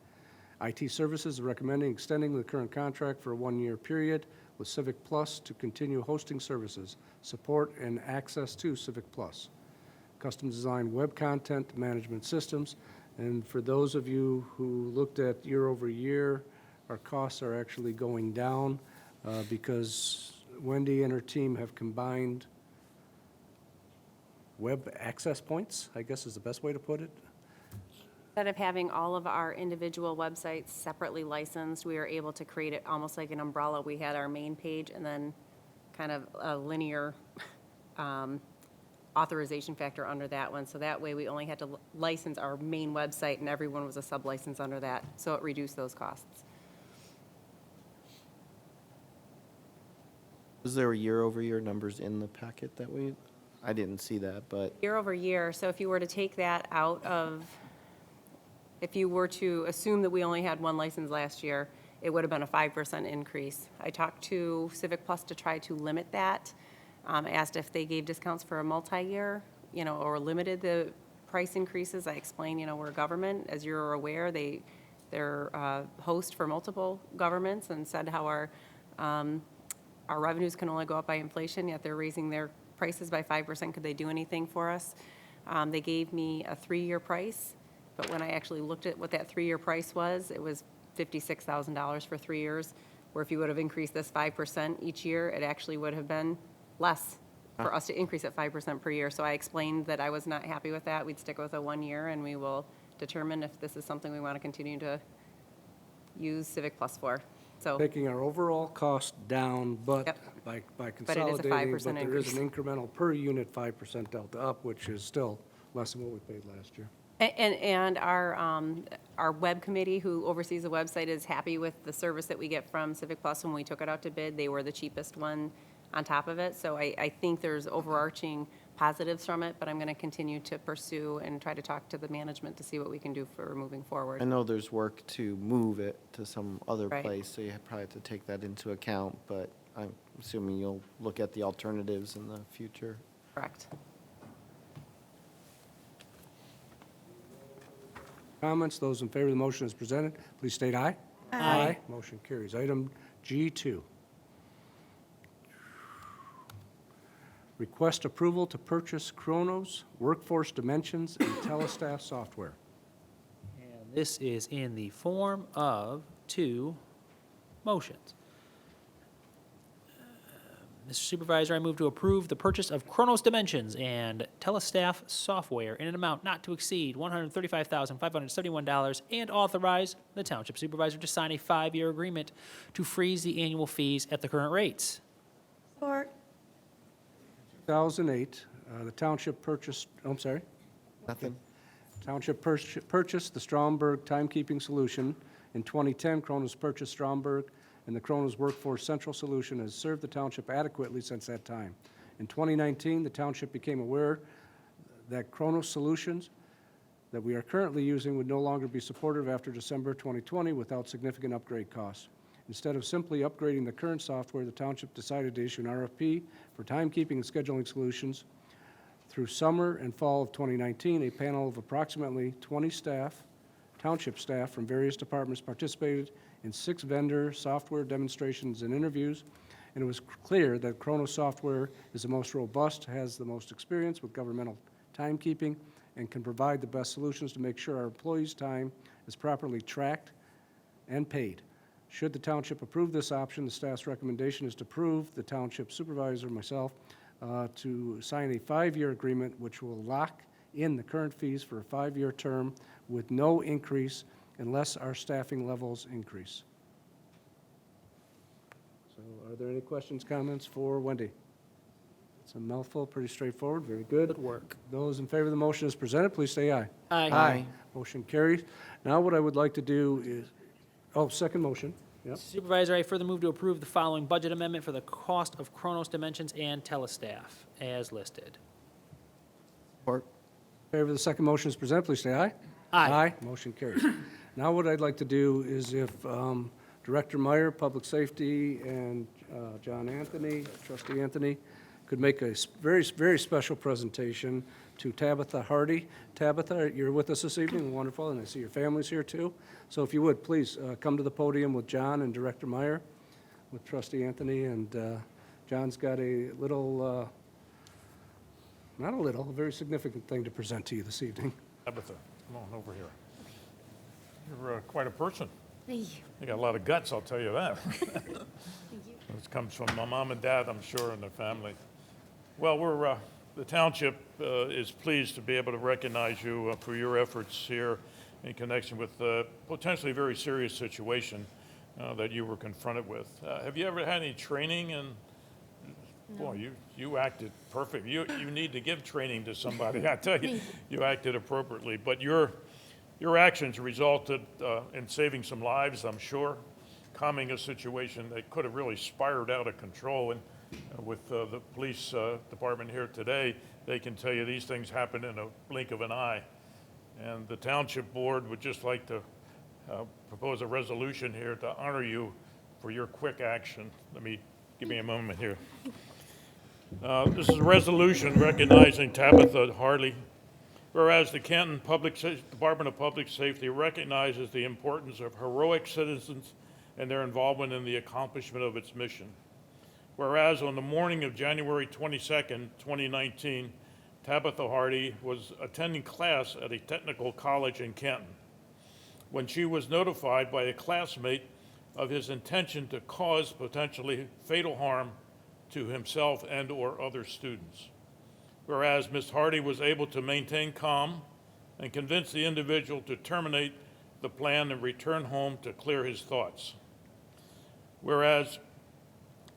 IT Services is recommending extending the current contract for a 1-year period with Civic Plus to continue hosting services, support, and access to Civic Plus. Custom designed web content management systems. And for those of you who looked at year over year, our costs are actually going down because Wendy and her team have combined web access points, I guess is the best way to put it. Instead of having all of our individual websites separately licensed, we were able to create it almost like an umbrella. We had our main page and then kind of a linear authorization factor under that one. So that way we only had to license our main website and everyone was a sub-license under that. So it reduced those costs. Was there year-over-year numbers in the packet that we, I didn't see that, but, Year over year, so if you were to take that out of, if you were to assume that we only had one license last year, it would have been a 5% increase. I talked to Civic Plus to try to limit that. Asked if they gave discounts for a multi-year, or limited the price increases. I explained, we're a government. As you're aware, they're host for multiple governments and said how our revenues can only go up by inflation, yet they're raising their prices by 5%. Could they do anything for us? They gave me a 3-year price, but when I actually looked at what that 3-year price was, it was $56,000 for 3 years, where if you would have increased this 5% each year, it actually would have been less for us to increase it 5% per year. So I explained that I was not happy with that. We'd stick with a 1 year, and we will determine if this is something we want to continue to use Civic Plus for. So, Taking our overall cost down, but Yep. by But it is a consolidating, 5% but there is an increase. incremental per unit 5% delta up, which is still less than what we paid last year. and our web committee, who oversees the website, is happy with the service that we get from Civic Plus. When we took it out to bid, they were the cheapest one on top of it. So I think there's overarching positives from it, but I'm going to continue to pursue and try to talk to the management to see what we can do for moving forward. I know there's work to move it to some other Right. place, so you probably have to take that into account, but I'm assuming you'll look at the alternatives in the future. Correct. Comments? Those in favor of the motion as presented, please state aye. Aye. Motion carries. Item G2. Request approval to purchase Kronos Workforce Dimensions and Telestaff software. And this is in the form of two motions. Mr. Supervisor, I move to approve the purchase of Kronos Dimensions and Telestaff software in an amount not to exceed $135,571 and authorize the Township Supervisor to sign a 5-year agreement to freeze the annual fees at the current rates. Support. 2008, the township purchased, I'm sorry? Nothing? Township purchased the Stromberg timekeeping solution. In 2010, Kronos purchased Stromberg, and the Kronos Workforce Central Solution has served the township adequately since that time. In 2019, the township became aware that Kronos solutions that we are currently using would no longer be supportive after December 2020 without significant upgrade costs. Instead of simply upgrading the current software, the township decided to issue an RFP for timekeeping and scheduling solutions. Through summer and fall of 2019, a panel of approximately 20 staff, township staff from various departments participated in 6 vendor software demonstrations and interviews, and it was clear that Kronos software is the most robust, has the most experience with governmental timekeeping, and can provide the best solutions to make sure our employees' time is properly tracked and paid. Should the township approve this option, the staff's recommendation is to approve the township supervisor, myself, to sign a 5-year agreement which will lock in the current fees for a 5-year term with no increase unless our staffing levels increase. So are there any questions, comments for Wendy? It's a mouthful, pretty straightforward, very good. Good work. Those in favor of the motion as presented, please say aye. Aye. Motion carries. Now what I would like to do is, second motion. Yep. Supervisor, I further move to approve the following budget amendment for the cost of Kronos Dimensions and Telestaff as listed. Support. In favor of the second motion as presented, please say aye. Aye. Motion carries. Now what I'd like to do is if Director Meyer, Public Safety, and John Anthony, Trustee Anthony, could make a very, very special presentation to Tabitha Hardy. Tabitha, you're with us this evening, wonderful, and I see your family's here too. So if you would, please come to the podium with John and Director Meyer, with Trustee Anthony, and John's got a little, not a little, a very significant thing to present to you this evening. Tabitha, come on over here. You're quite a person. You got a lot of guts, I'll tell you that. This comes from my mom and dad, I'm sure, and their family. Well, the township is pleased to be able to recognize you for your efforts here in connection with a potentially very serious situation that you were confronted with. Have you ever had any training? And boy, you acted perfect. You need to give training to somebody. I tell you, you acted appropriately. But your actions resulted in saving some lives, I'm sure, calming a situation that could have really spiraled out of control. And with the police department here today, they can tell you these things happen in a blink of an eye. And the township board would just like to propose a resolution here to honor you for your quick action. Give me a moment here. This is a resolution recognizing Tabitha Hardy. Whereas the Canton Department of Public Safety recognizes the importance of heroic citizens and their involvement in the accomplishment of its mission. Whereas on the morning of January 22nd, 2019, Tabitha Hardy was attending class at a technical college in Canton when she was notified by a classmate of his intention to cause potentially fatal harm to himself and or other students. Whereas Ms. Hardy was able to maintain calm and convince the individual to terminate the plan and return home to clear his thoughts. Whereas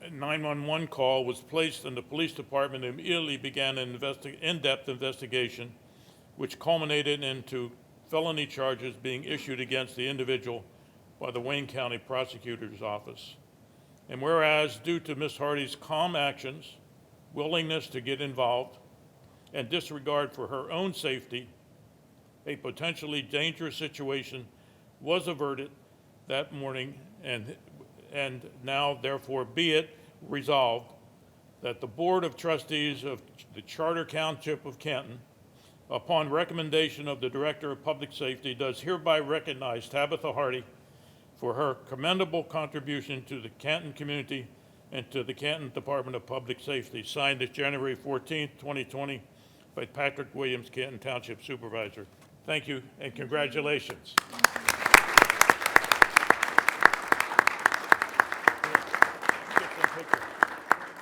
a 911 call was placed and the police department immediately began an in-depth investigation, which culminated into felony charges being issued against the individual by the Wayne County Prosecutor's Office. And whereas due to Ms. Hardy's calm actions, willingness to get involved, and disregard for her own safety, a potentially dangerous situation was averted that morning, and now therefore be it resolved that the Board of Trustees of the Charter Township of Canton, upon recommendation of the Director of Public Safety, does hereby recognize Tabitha Hardy for her commendable contribution to the Canton community and to the Canton Department of Public Safety. Signed this January 14th, 2020, by Patrick Williams, Canton Township Supervisor. Thank you and congratulations.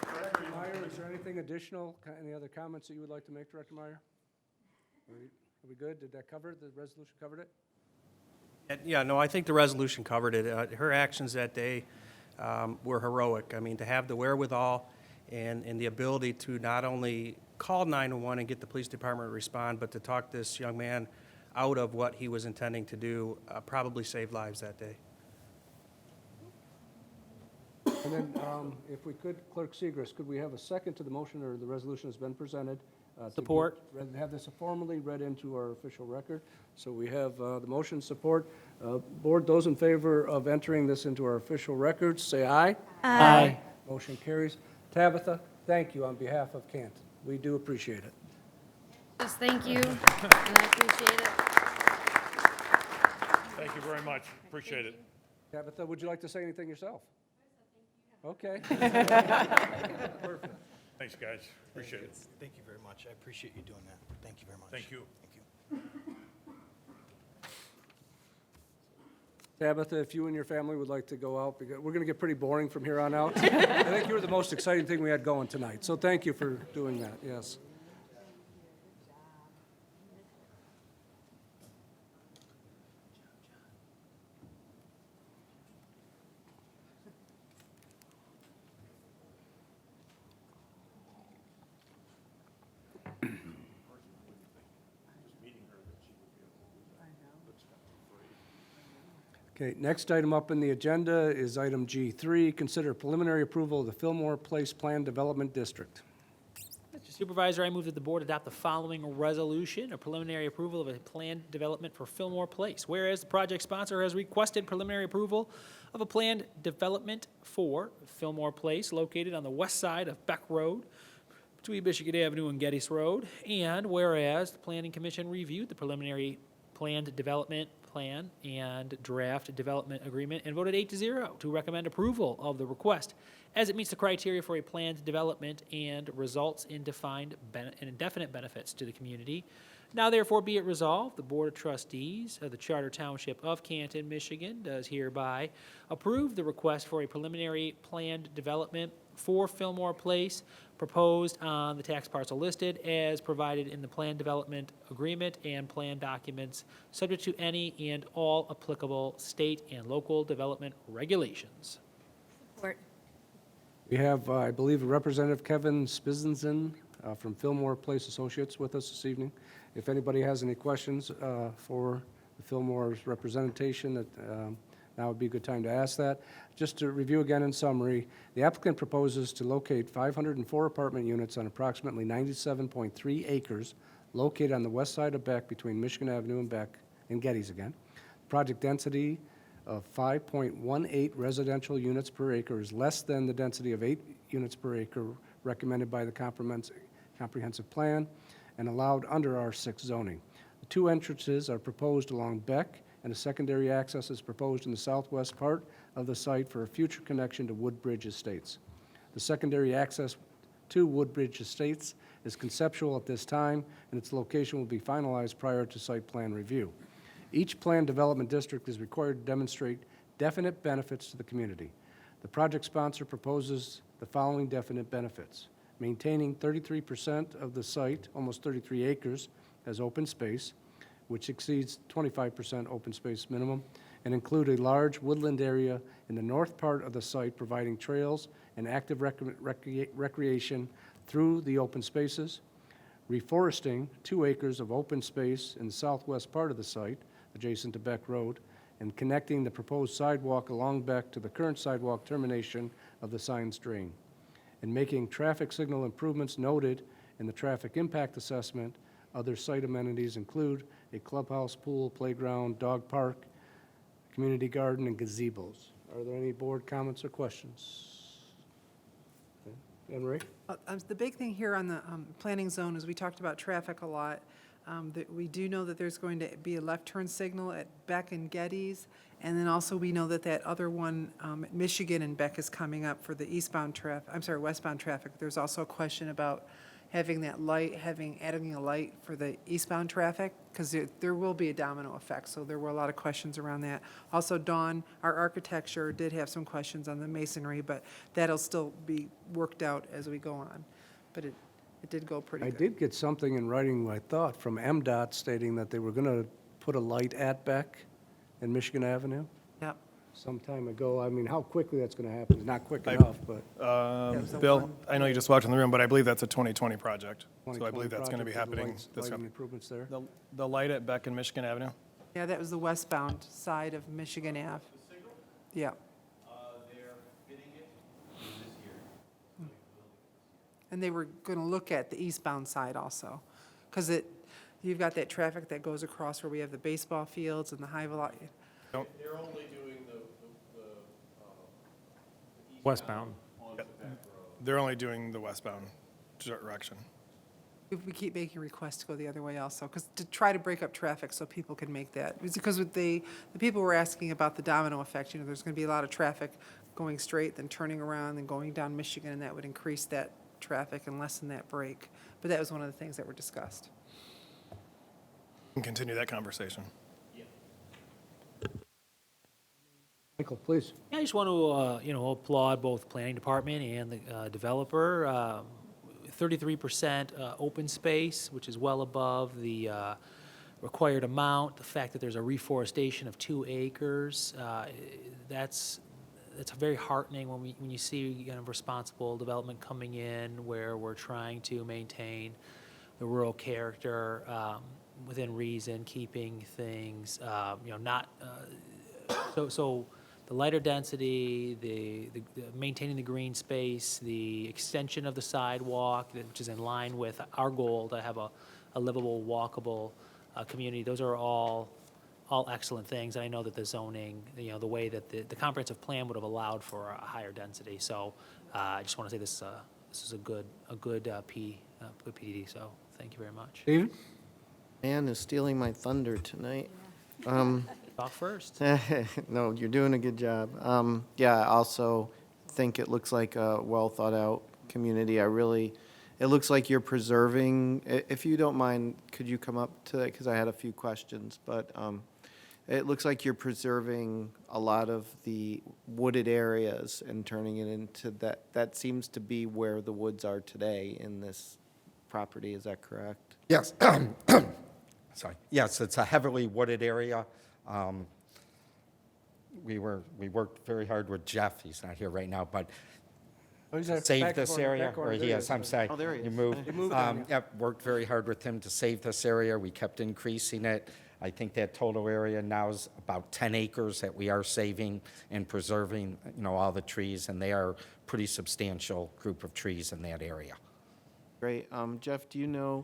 Director Meyer, is there anything additional, any other comments that you would like to make, Director Meyer? Are we good? Did that cover it? The resolution covered it? Yeah, no, I think the resolution covered it. Her actions that day were heroic. I mean, to have the wherewithal and the ability to not only call 911 and get the police department to respond, but to talk this young man out of what he was intending to do probably saved lives that day. And then, if we could, Clerk Segrist, could we have a second to the motion, or the resolution has been presented? To Support. Have this formally read into our official record. So we have the motion support. Board, those in favor of entering this into our official records, say aye. Aye. Motion carries. Tabitha, thank you on behalf of Canton. We do appreciate it. Yes, thank you, and I appreciate it. Thank you very much. Appreciate it. Tabitha, would you like to say anything yourself? Okay. Perfect. Thanks, guys. Appreciate it. Thank you very much. I appreciate you doing that. Thank you very much. Thank you. Thank you. Tabitha, if you and your family would like to go out, because we're going to get pretty boring from here on out. I think you were the most exciting thing we had going tonight, so thank you for doing that, yes. Okay, next item up in the agenda is item G3, consider preliminary approval of the Fillmore Place Plan Development District. Mr. Supervisor, I move that the board adopt the following resolution, a preliminary approval of a planned development for Fillmore Place. Whereas the project sponsor has requested preliminary approval of a planned development for Fillmore Place located on the west side of Beck Road between Michigan Avenue and Geddes Road. And whereas the Planning Commission reviewed the preliminary planned development plan and draft development agreement and voted 8-0 to recommend approval of the request as it meets the criteria for a planned development and results in defined and indefinite benefits to the community. Now therefore be it resolved, the Board of Trustees of the Charter Township of Canton, Michigan does hereby approve the request for a preliminary planned development for Fillmore Place proposed on the tax parcel listed as provided in the plan development agreement and plan documents, subject to any and all applicable state and local development regulations. Support. We have, I believe, Representative Kevin Spizensen from Fillmore Place Associates with us this evening. If anybody has any questions for the Fillmore's representation, that now would be a good time to ask that. Just to review again in summary, the applicant proposes to locate 504 apartment units on approximately 97.3 acres located on the west side of Beck between Michigan Avenue and Beck and Geddes again. Project density of 5.18 residential units per acre is less than the density of 8 units per acre recommended by the comprehensive plan and allowed under R6 zoning. The two entrances are proposed along Beck, and a secondary access is proposed in the southwest part of the site for a future connection to Woodbridge Estates. The secondary access to Woodbridge Estates is conceptual at this time, and its location will be finalized prior to site plan review. Each planned development district is required to demonstrate definite benefits to the community. The project sponsor proposes the following definite benefits: maintaining 33% of the site, almost 33 acres, as open space, which exceeds 25% open space minimum, and include a large woodland area in the north part of the site providing trails and active recreation through the open spaces, reforesting 2 acres of open space in the southwest part of the site adjacent to Beck Road, and connecting the proposed sidewalk along Beck to the current sidewalk termination of the Science Drain, and making traffic signal improvements noted in the traffic impact assessment. Other site amenities include a clubhouse, pool, playground, dog park, community garden, and gazebos. Are there any board comments or questions? Okay. Anne Marie? The big thing here on the planning zone is we talked about traffic a lot. That we do know that there's going to be a left turn signal at Beck and Getty's. And then also we know that that other one at Michigan and Beck is coming up for the westbound traffic. There's also a question about having that light, adding a light for the eastbound traffic, because there will be a domino effect. So there were a lot of questions around that. Also, Dawn, our architecture, did have some questions on the masonry, but that'll still be worked out as we go on. But it did go pretty I good. did get something in writing, I thought, from MDOT stating that they were going to put a light at Beck and Michigan Avenue Yep. some time ago. I mean, how quickly that's going to happen is not quick enough, but Bill, I know you just walked in the room, but I believe that's a 2020 project. So I 2020 believe that's going to be project with the happening lights- this lighting year. improvements there. The light at Beck and Michigan Avenue? Yeah, that was the westbound side of Michigan Ave. Yeah. They're bidding it this year. And they were going to look at the eastbound side also, because you've got that traffic that goes across where we have the baseball fields and the high velocity. They're only doing the Westbound. They're only doing the westbound direction. We keep making requests to go the other way also, because to try to break up traffic so people can make that. It's because the people were asking about the domino effect. You know, there's going to be a lot of traffic going straight, then turning around, then going down Michigan, and that would increase that traffic and lessen that break. But that was one of the things that were discussed. We can continue that conversation. Michael, please. Yeah, I just want to, applaud both the planning department and the developer. 33% open space, which is well above the required amount. The fact that there's a reforestation of 2 acres, that's very heartening when you see responsible development coming in where we're trying to maintain the rural character within reason, keeping things, not so. The lighter density, the maintaining the green space, the extension of the sidewalk, which is in line with our goal to have a livable, walkable community. Those are all excellent things. And I know that the zoning, the way that the comprehensive plan would have allowed for a higher density. So I just want to say this is a good PDD. So thank you very much. Steven? Ann is stealing my thunder tonight. Talk first. No, you're doing a good job. Yeah, I also think it looks like a well-thought-out community. It looks like you're preserving, if you don't mind, could you come up to that? Because I had a few questions, but it looks like you're preserving a lot of the wooded areas and turning it into that. That seems to be where the woods are today in this property. Is that correct? Yes. Sorry. Yes, it's a heavily wooded area. We worked very hard with Jeff. He's not here right now, but save this area, or he is, I'm sorry. Oh, there he is. You moved. He moved down, yeah. Yep, worked very hard with him to save this area. We kept increasing it. I think that total area now is about 10 acres that we are saving and preserving, all the trees, and they are pretty substantial group of trees in that area. Great. Jeff, do you know,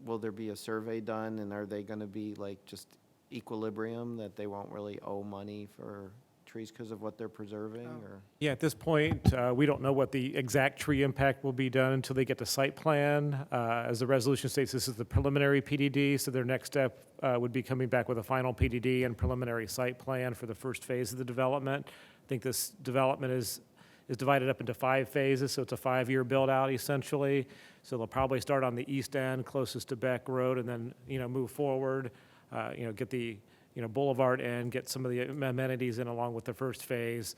will there be a survey done, and are they going to be just equilibrium, that they won't really owe money for trees because of what they're preserving, or? Yeah, at this point, we don't know what the exact tree impact will be done until they get the site plan. As the resolution states, this is the preliminary PDD, so their next step would be coming back with a final PDD and preliminary site plan for the first phase of the development. I think this development is divided up into 5 phases, so it's a 5-year build-out essentially. So they'll probably start on the east end, closest to Beck Road, and then, move forward, get the, boulevard end, get some of the amenities in along with the first phase.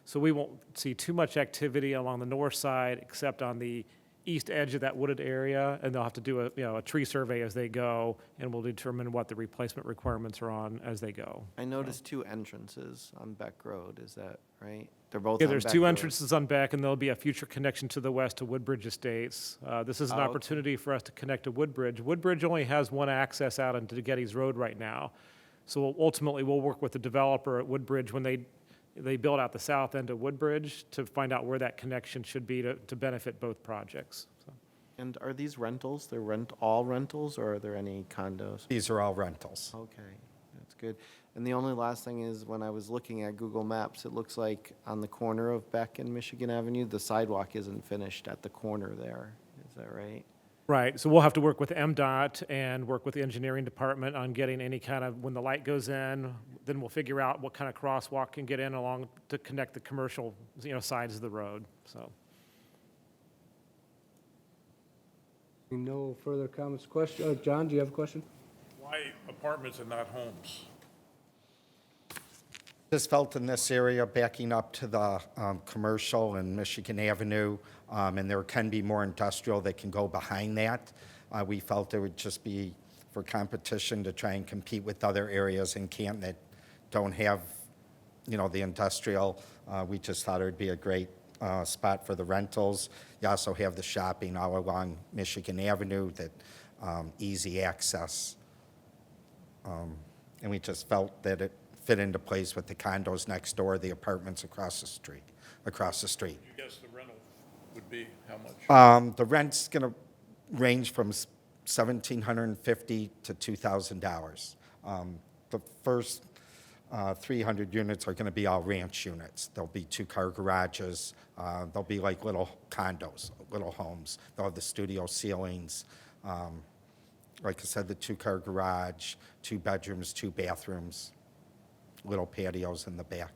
So we won't see too much activity along the north side, except on the east edge of that wooded area, and they'll have to do a tree survey as they go, and we'll determine what the replacement requirements are on as they go. I noticed 2 entrances on Beck Road, is that right? They're both Yeah, on there's Beck 2 Road. entrances on Beck, and there'll be a future connection to the west to Woodbridge Estates. This is an Oh, okay. opportunity for us to connect to Woodbridge. Woodbridge only has one access out into Getty's Road right now. So ultimately, we'll work with the developer at Woodbridge when they build out the south end of Woodbridge to find out where that connection should be to benefit both projects. So. And are these rentals? They're all rentals, or are there any condos? These are all rentals. Okay, that's good. And the only last thing is, when I was looking at Google Maps, it looks like on the corner of Beck and Michigan Avenue, the sidewalk isn't finished at the corner there. Is that right? Right, so we'll have to work with MDOT and work with the engineering department on getting any kind of, when the light goes in, then we'll figure out what kind of crosswalk can get in along to connect the commercial, sides of the road, so. No further comments, question, John, do you have a question? Why apartments and not homes? Just felt in this area, backing up to the commercial and Michigan Avenue, and there can be more industrial that can go behind that. We felt it would just be for competition to try and compete with other areas in Canton that don't have, the industrial. We just thought it would be a great spot for the rentals. You also have the shopping all along Michigan Avenue, that easy access. And we just felt that it fit into place with the condos next door, the apartments across the street. You guess the rental would be how much? The rent's going to range from $1,750 to $2,000. The first 300 units are going to be all ranch units. There'll be 2-car garages. They'll be like little condos, little homes. They'll have the studio ceilings. Like I said, the 2-car garage, 2 bedrooms, 2 bathrooms, little patios in the back.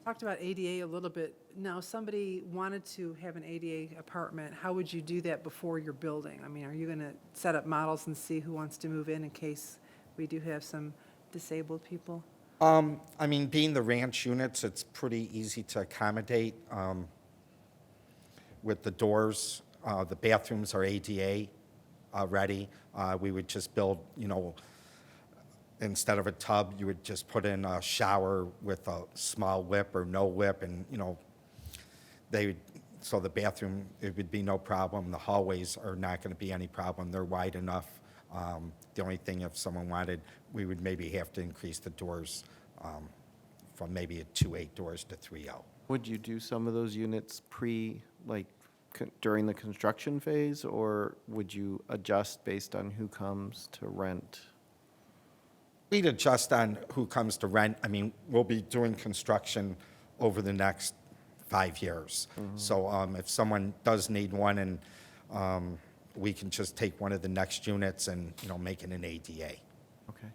Talked about ADA a little bit. Now, if somebody wanted to have an ADA apartment, how would you do that before you're building? I mean, are you going to set up models and see who wants to move in case we do have some disabled people? I mean, being the ranch units, it's pretty easy to accommodate with the doors. The bathrooms are ADA ready. We would just build, instead of a tub, you would just put in a shower with a small lip or no lip, and, so the bathroom, it would be no problem. The hallways are not going to be any problem. They're wide enough. The only thing, if someone wanted, we would maybe have to increase the doors from maybe a 2.8 doors to 3.0. Would you do some of those units during the construction phase, or would you adjust based on who comes to rent? We'd adjust on who comes to rent. I mean, we'll be doing construction over the next 5 years. Mm-hmm. So if someone does need one, and we can just take one of the next units and, make it an ADA. Okay.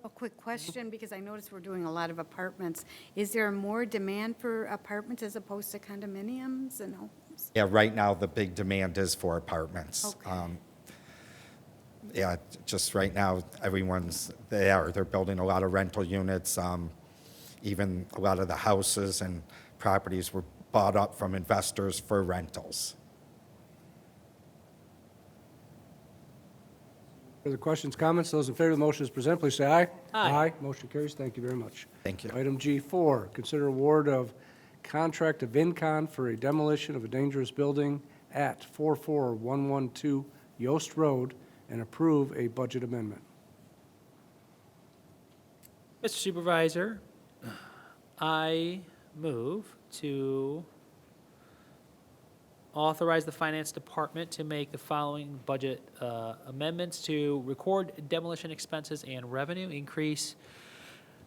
A quick question, because I noticed we're doing a lot of apartments. Is there more demand for apartments as opposed to condominiums and homes? Yeah, right now, the big demand is for apartments. Okay. Yeah, just right now, they're building a lot of rental units. Even a lot of the houses and properties were bought up from investors for rentals. Further questions, comments? Those in favor of the motion as presented, please say aye. Aye. Motion carries. Thank you very much. Thank you. Item G4, consider award of contract to VinCon for a demolition of a dangerous building at 44112 Yost Road and approve a budget amendment. Mr. Supervisor, I move to authorize the Finance Department to make the following budget amendments to record demolition expenses and revenue, increase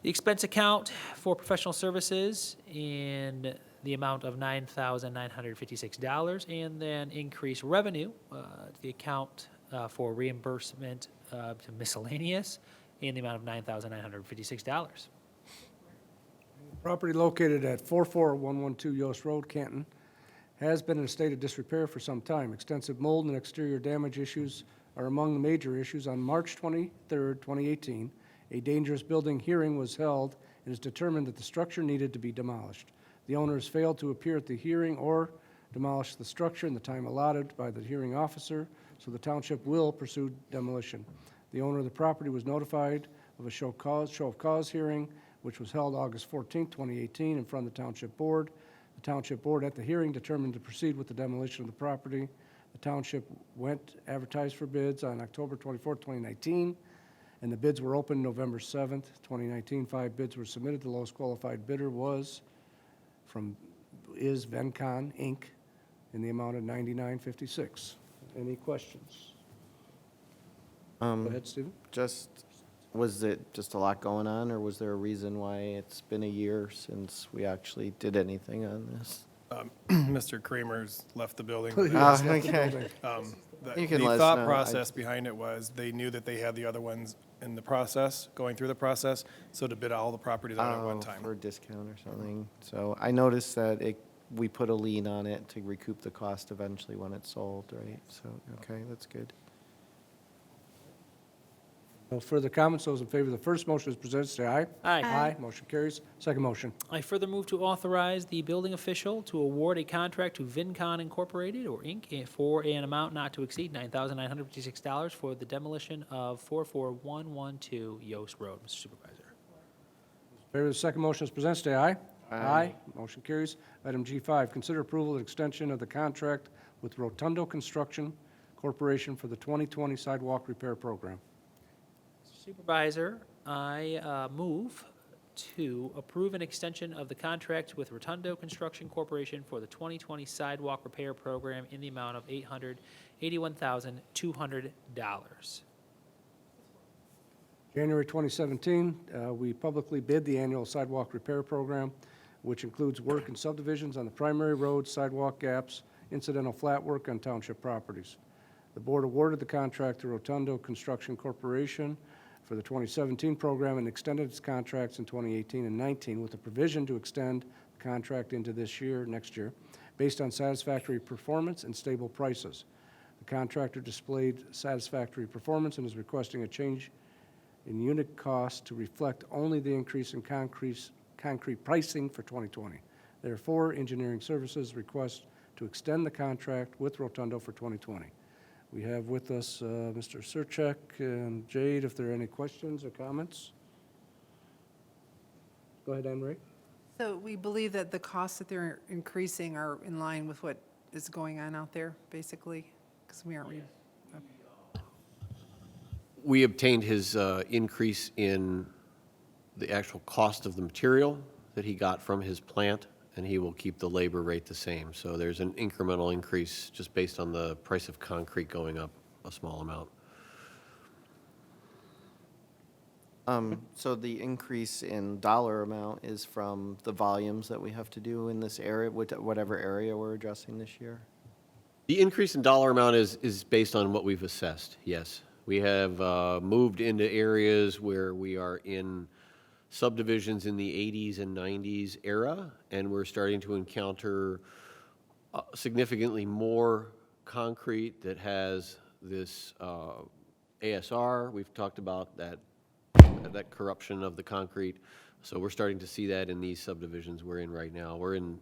the expense account for professional services in the amount of $9,956, and then increase revenue to the account for reimbursement to miscellaneous in the amount of $9,956. Property located at 44112 Yost Road, Canton, has been in a state of disrepair for some time. Extensive mold and exterior damage issues are among the major issues. On March 23rd, 2018, a dangerous building hearing was held and it is determined that the structure needed to be demolished. The owner has failed to appear at the hearing or demolish the structure in the time allotted by the hearing officer, so the township will pursue demolition. The owner of the property was notified of a show of cause hearing, which was held August 14th, 2018, in front of the Township Board. The Township Board at the hearing determined to proceed with the demolition of the property. The Township advertised for bids on October 24th, 2019, and the bids were opened November 7th, 2019. 5 bids were submitted. The lowest qualified bidder was from is Vencon, Inc., in the amount of $99.56. Any questions? Go ahead, Stephen. Was it just a lot going on, or was there a reason why it's been a year since we actually did anything on this? Mr. Kramer's left the building. Yes, left the okay. building. You can The let us thought know. process behind it was they knew that they had the other ones in the process, going through the process, so to bid all the properties out at one time. For a discount or something. So I noticed that we put a lien on it to recoup the cost eventually when it's sold, right? So, okay, that's good. No further comments. Those in favor of the first motion as presented, say aye. Aye. Aye. Motion carries. Second motion. I further move to authorize the building official to award a contract to Vincon Incorporated, or Inc., for an amount not to exceed $9,956 for the demolition of 44112 Yost Road. Mr. Supervisor. In favor of the second motion as presented, say aye. Aye. Motion carries. Item G5, consider approval of extension of the contract with Rotundo Construction Corporation for the 2020 sidewalk repair program. Supervisor, I move to approve an extension of the contract with Rotundo Construction Corporation for the 2020 sidewalk repair program in the amount of $881,200. January 2017, we publicly bid the annual sidewalk repair program, which includes work in subdivisions on the primary roads, sidewalk gaps, incidental flat work on township properties. The board awarded the contract to Rotundo Construction Corporation for the 2017 program and extended its contracts in 2018 and 19 with a provision to extend the contract into next year, based on satisfactory performance and stable prices. The contractor displayed satisfactory performance and is requesting a change in unit cost to reflect only the increase in concrete pricing for 2020. Therefore, Engineering Services requests to extend the contract with Rotundo for 2020. We have with us Mr. Surchek and Jade, if there are any questions or comments. Go ahead, Anne Marie. So we believe that the costs that they're increasing are in line with what is going on out there, basically, because we aren't. We obtained his increase in the actual cost of the material that he got from his plant, and he will keep the labor rate the same. So there's an incremental increase just based on the price of concrete going up a small amount. So the increase in dollar amount is from the volumes that we have to do in this area, whatever area we're addressing this year? The increase in dollar amount is based on what we've assessed, yes. We have moved into areas where we are in subdivisions in the 80s and 90s era, and we're starting to encounter significantly more concrete that has this ASR. We've talked about that corruption of the concrete. So we're starting to see that in these subdivisions we're in right now. We're in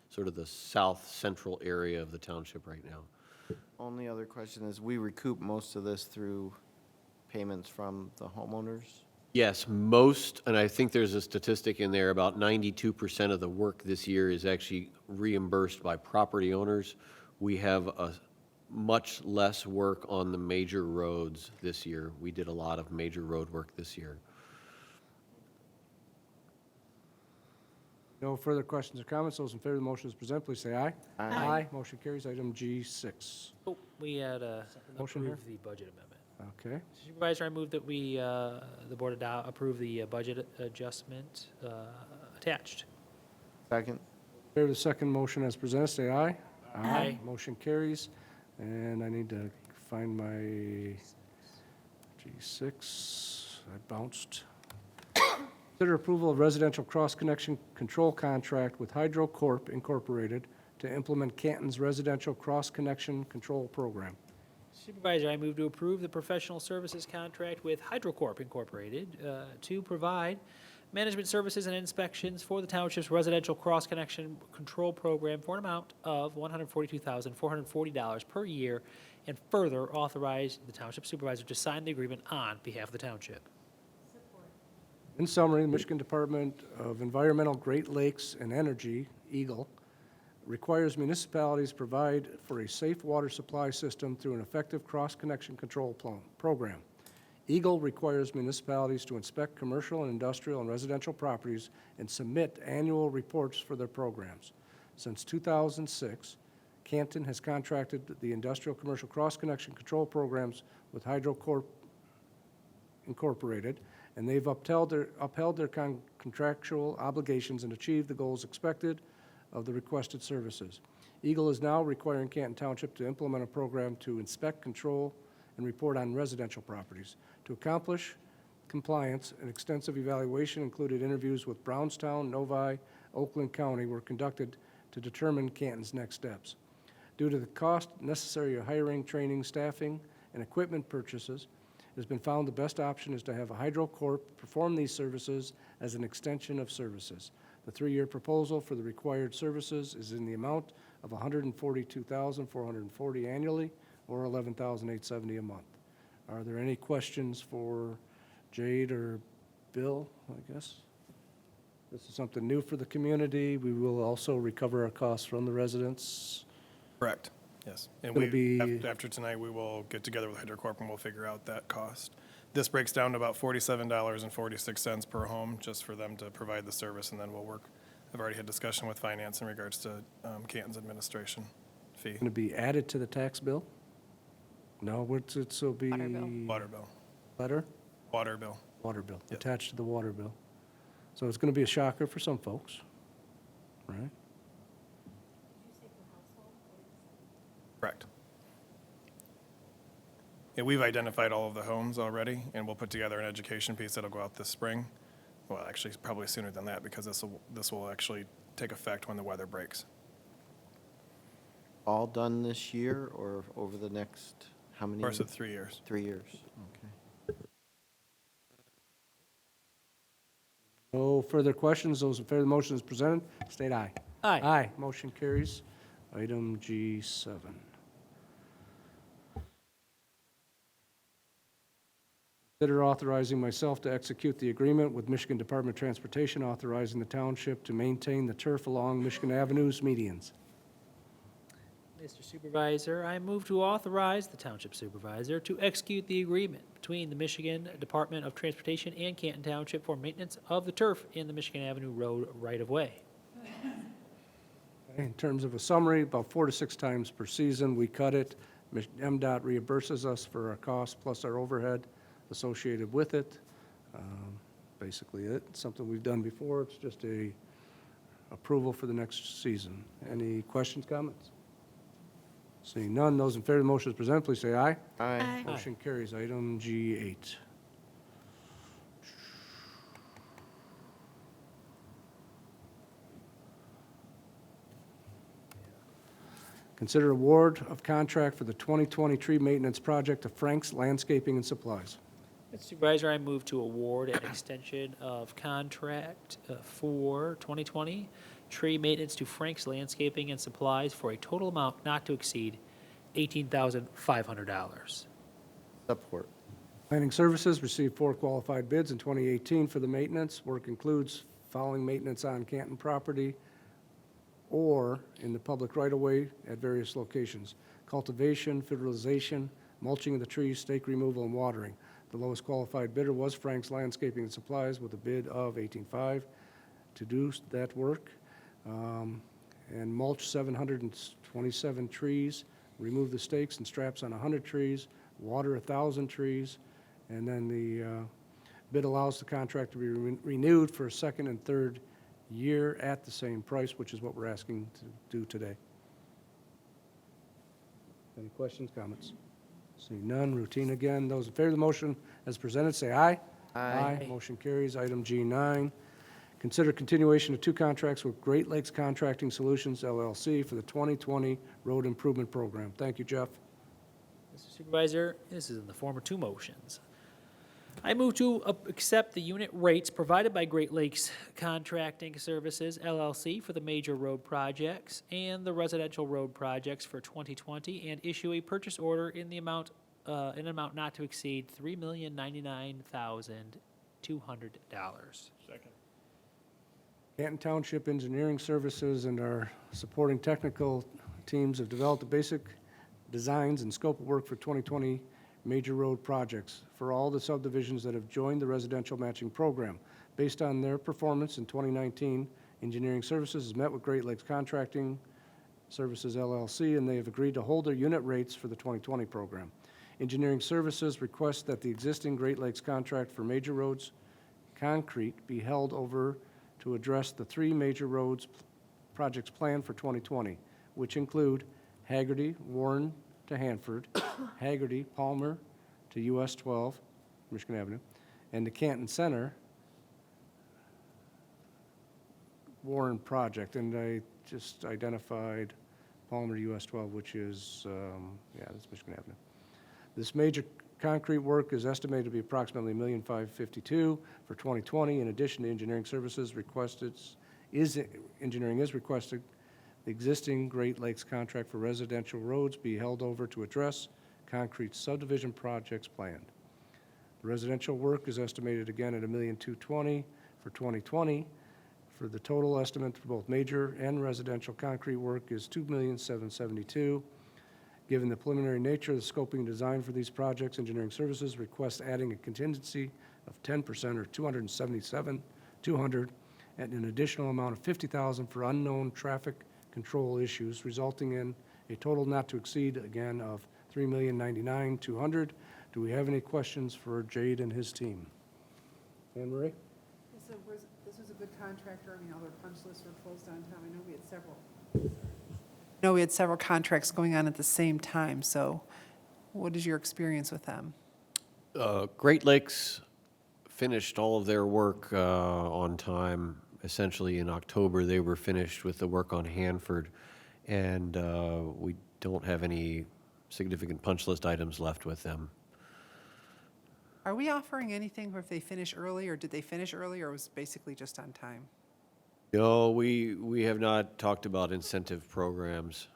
sort of the south-central area of the township right now. Only other question is, we recoup most of this through payments from the homeowners? Yes, most, and I think there's a statistic in there, about 92% of the work this year is actually reimbursed by property owners. We have much less work on the major roads this year. We did a lot of major road work this year. No further questions or comments. Those in favor of the motion as presented, please say aye. Aye. Motion carries. Item G6. Oh, we had a Motion approve here? the budget amendment. Okay. Supervisor, I move that we, the board approve the budget adjustment attached. Second? In favor of the second motion as presented, say aye. Aye. Motion carries. And I need to find my G6. I bounced. Consider approval of residential cross-connection control contract with Hydro Corp. Incorporated to implement Canton's residential cross-connection control program. Supervisor, I move to approve the professional services contract with HydroCorp Incorporated to provide management services and inspections for the township's residential cross-connection control program for an amount of $142,440 per year, and further authorize the township supervisor to sign the agreement on behalf of the township. In summary, the Michigan Department of Environmental, Great Lakes, and Energy, EGLE, requires municipalities to provide for a safe water supply system through an effective cross-connection control program. EGLE requires municipalities to inspect commercial and industrial and residential properties and submit annual reports for their programs. Since 2006, Canton has contracted the industrial commercial cross-connection control programs with HydroCorp Incorporated, and they've upheld their contractual obligations and achieved the goals expected of the requested services. Eagle is now requiring Canton Township to implement a program to inspect, control, and report on residential properties. To accomplish compliance, an extensive evaluation included interviews with Brownstown, Novi, Oakland County were conducted to determine Canton's next steps. Due to the cost necessary of hiring, training, staffing, and equipment purchases, it has been found the best option is to have a HydroCorp perform these services as an extension of services. The 3-year proposal for the required services is in the amount of $142,440 annually, or $11,870 a month. Are there any questions for Jade or Bill, I guess? This is something new for the community. We will also recover our costs from the residents. Correct, yes. And Gonna be- after tonight, we will get together with HydroCorp and we'll figure out that cost. This breaks down to about $47.46 per home, just for them to provide the service, and then we'll work. I've already had discussion with finance in regards to Canton's administration fee. Going to be added to the tax bill? No, it'll be... Water bill. Water bill. Letter? Water bill. Water bill, Yep. attached to the water bill. So it's going to be a shocker for some folks, right? Correct. Yeah, we've identified all of the homes already, and we'll put together an education piece that'll go out this spring. Well, actually, probably sooner than that, because this will actually take effect when the weather breaks. All done this year or over the next, how many? Course of 3 years. 3 years, okay. No further questions. Those in favor of the motion as presented, state aye. Aye. Aye. Motion carries. Item G7. Consider authorizing myself to execute the agreement with Michigan Department of Transportation authorizing the township to maintain the turf along Michigan Avenue's medians. Mr. Supervisor, I move to authorize the Township Supervisor to execute the agreement between the Michigan Department of Transportation and Canton Township for maintenance of the turf in the Michigan Avenue Road right-of-way. In terms of a summary, about 4 to 6 times per season, we cut it. MDOT reimburses us for our costs plus our overhead associated with it. Basically it. It's something we've done before. It's just a approval for the next season. Any questions, comments? Seeing none, those in favor of the motion as presented, please say aye. Aye. Motion carries. Item G8. Consider award of contract for the 2020 tree maintenance project to Frank's Landscaping and Supplies. Mr. Supervisor, I move to award an extension of contract for 2020 tree maintenance to Frank's Landscaping and Supplies for a total amount not to exceed $18,500. Support. Planning Services received 4 qualified bids in 2018 for the maintenance. Work includes following maintenance on Canton property or in the public right-of-way at various locations: cultivation, fertilization, mulching of the trees, stake removal, and watering. The lowest qualified bidder was Frank's Landscaping and Supplies with a bid of $18,500 to do that work. And mulch 727 trees, remove the stakes and straps on 100 trees, water 1,000 trees, and then the bid allows the contract to be renewed for a second and third year at the same price, which is what we're asking to do today. Any questions, comments? Seeing none, routine again. Those in favor of the motion as presented, say aye. Aye. Motion carries. Item G9, consider continuation of 2 contracts with Great Lakes Contracting Solutions, LLC, for the 2020 Road Improvement Program. Thank you, Jeff. Mr. Supervisor, this is in the form of 2 motions. I move to accept the unit rates provided by Great Lakes Contracting Services, LLC, for the major road projects and the residential road projects for 2020, and issue a purchase order in the amount, not to exceed $3,099,200. Second. Canton Township Engineering Services and our supporting technical teams have developed the basic designs and scope of work for 2020 major road projects for all the subdivisions that have joined the residential matching program. Based on their performance in 2019 Engineering Services has met with Great Lakes Contracting Services LLC, and they have agreed to hold their unit rates for the 2020 program. Engineering Services requests that the existing Great Lakes contract for major roads concrete be held over to address the 3 major roads projects planned for 2020, which include Haggerty, Warren to Hanford, Haggerty, Palmer to US 12, Michigan Avenue, and the Canton Center Warren project. And I just identified Palmer to US 12, which is, that's Michigan Avenue. This major concrete work is estimated to be approximately $1,552,000 for 2020. In addition to engineering services requested, engineering is requested the existing Great Lakes contract for residential roads be held over to address concrete subdivision projects planned. The residential work is estimated again at $1,220,000 for 2020. For the total estimate for both major and residential concrete work is $2,772,000. Given the preliminary nature of the scoping and design for these projects, engineering services requests adding a contingency of 10% or $277,200 and an additional amount of $50,000 for unknown traffic control issues, resulting in a total not to exceed, again, of $3,099,200. Do we have any questions for Jade and his team? Anne Marie? So this was a good contractor. I mean, all their punch lists were closed on time. I know we had several contracts going on at the same time. So what is your experience with them? Great Lakes finished all of their work on time. Essentially in October, they were finished with the work on Hanford, and we don't have any significant punch list items left with them. Are we offering anything if they finish early, or did they finish early, or was it basically just on time? No, we have not talked about incentive programs.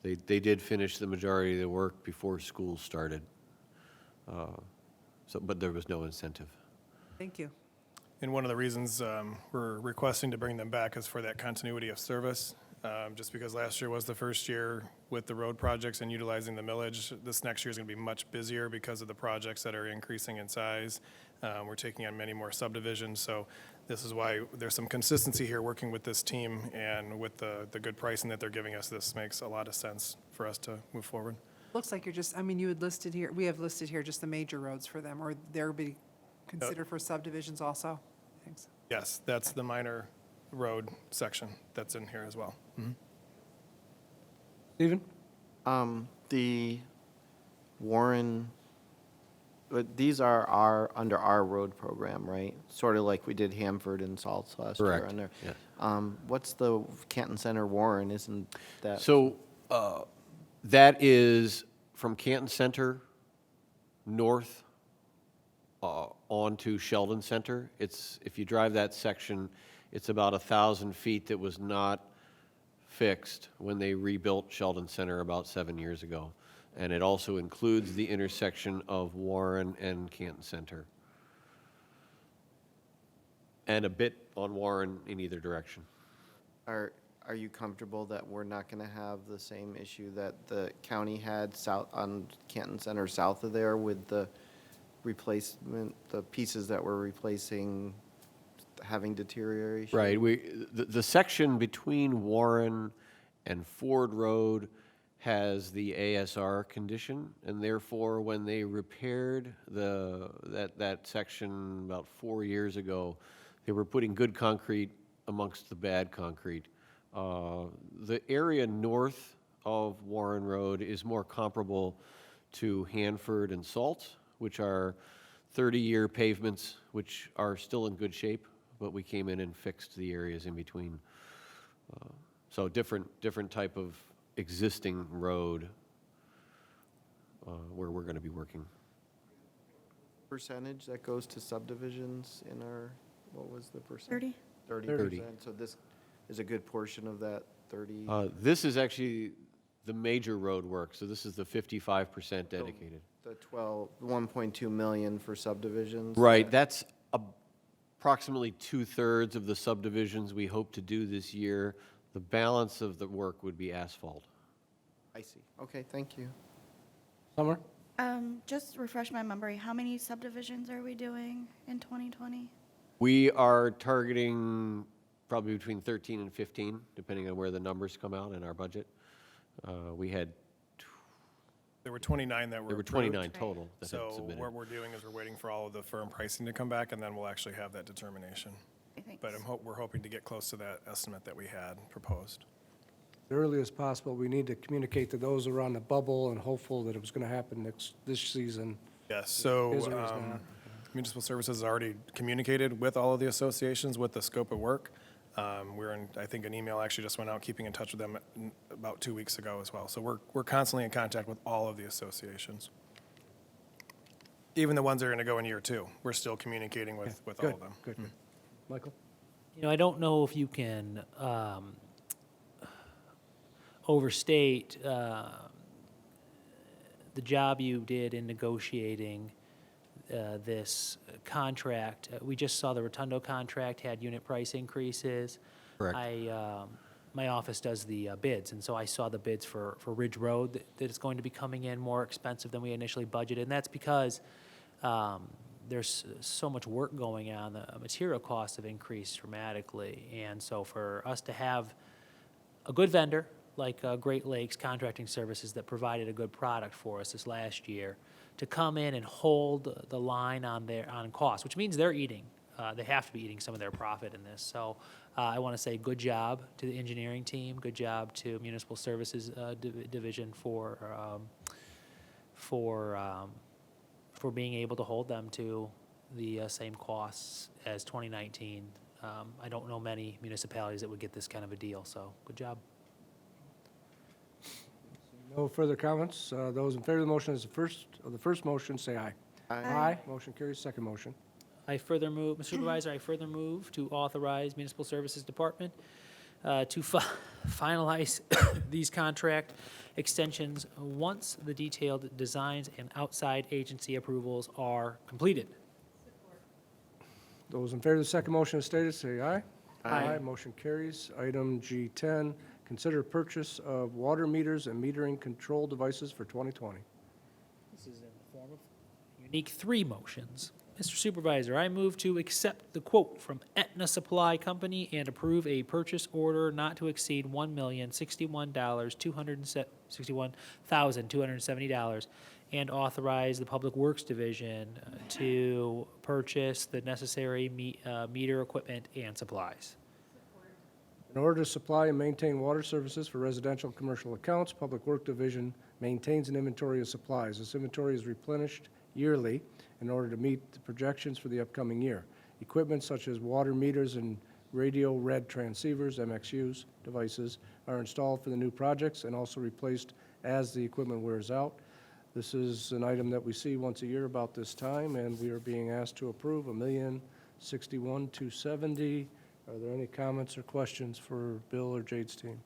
They did finish the majority of the work before school started, but there was no incentive. Thank you. And one of the reasons we're requesting to bring them back is for that continuity of service. Just because last year was the first year with the road projects and utilizing the millage, this next year is going to be much busier because of the projects that are increasing in size. We're taking on many more subdivisions, so this is why there's some consistency here working with this team, and with the good pricing that they're giving us, this makes a lot of sense for us to move forward. Looks like you're just, I mean, you had listed here, we have listed here just the major roads for them, or they'll be considered for subdivisions also? Thanks. Yes, that's the minor road section that's in here as well. Stephen? The Warren, but these are under our road program, right? Sort of like we did Hanford and Salts last year. Correct, Under. yeah. What's the Canton Center Warren? Isn't that? So that is from Canton Center north onto Sheldon Center. It's, if you drive that section, it's about 1,000 feet that was not fixed when they rebuilt Sheldon Center about 7 years ago. And it also includes the intersection of Warren and Canton Center. And a bit on Warren in either direction. Are you comfortable that we're not going to have the same issue that the county had south on Canton Center south of there with the replacement, the pieces that were replacing having deterioration? Right. The section between Warren and Ford Road has the ASR condition, and therefore when they repaired that section about 4 years ago, they were putting good concrete amongst the bad concrete. The area north of Warren Road is more comparable to Hanford and Salts, which are 30-year pavements, which are still in good shape, but we came in and fixed the areas in between. So different type of existing road where we're going to be working. Percentage that goes to subdivisions in our, what was the percent? 30. 30%. So this is a good portion of that 30? This is actually the major road work, so this is the 55% dedicated. The 1.2 million for subdivisions? Right, that's approximately 2/3 of the subdivisions we hope to do this year. The balance of the work would be asphalt. I see. Okay, thank you. Summer? Just refresh my memory, how many subdivisions are we doing in 2020? We are targeting probably between 13 and 15, depending on where the numbers come out in our budget. We had, There were 29 that were there were approved. 29 total that had So submitted. what we're doing is we're waiting for all of the firm pricing to come back, and then we'll actually have that determination. But we're hoping to get close to that estimate that we had proposed. The earliest possible, we need to communicate to those who are on the bubble and hopeful that it was going to happen this season. Yes, so Is or is not. Municipal Services has already communicated with all of the associations with the scope of work. We're in, I think an email actually just went out, keeping in touch with them about 2 weeks ago as well. So we're constantly in contact with all of the associations. Even the ones that are going to go in year 2, we're still communicating with all Good, of them. good. Michael? You know, I don't know if you can overstate the job you did in negotiating this contract. We just saw the Rotundo contract had unit price increases. Correct. My office does the bids, and so I saw the bids for Ridge Road that is going to be coming in more expensive than we initially budgeted, and that's because there's so much work going on. The material costs have increased dramatically, and so for us to have a good vendor like Great Lakes Contracting Services that provided a good product for us this last year, to come in and hold the line on cost, which means they're eating. They have to be eating some of their profit in this. So I want to say good job to the engineering team, good job to Municipal Services Division for being able to hold them to the same costs as 2019. I don't know many municipalities that would get this kind of a deal, so good job. No further comments. Those in favor of the motion as the first motion, say aye. Aye. Motion carries. Second motion. I further move, Mr. Supervisor, I further move to authorize Municipal Services Department to finalize these contract extensions once the detailed designs and outside agency approvals are completed. Those in favor of the second motion as stated, say aye. Aye. Motion carries. Item G10, consider purchase of water meters and metering control devices for 2020. This is in the form of unique 3 motions. Mr. Supervisor, I move to accept the quote from Aetna Supply Company and approve a purchase order not to exceed $1,061,270 and authorize the Public Works Division to purchase the necessary meter equipment and supplies. In order to supply and maintain water services for residential and commercial accounts, Public Work Division maintains an inventory of supplies. This inventory is replenished yearly in order to meet the projections for the upcoming year. Equipment such as water meters and radio read transceivers, MXUs, devices are installed for the new projects and also replaced as the equipment wears out. This is an item that we see once a year about this time, and we are being asked to approve $1,061,270. Are there any comments or questions for Bill or Jade's team?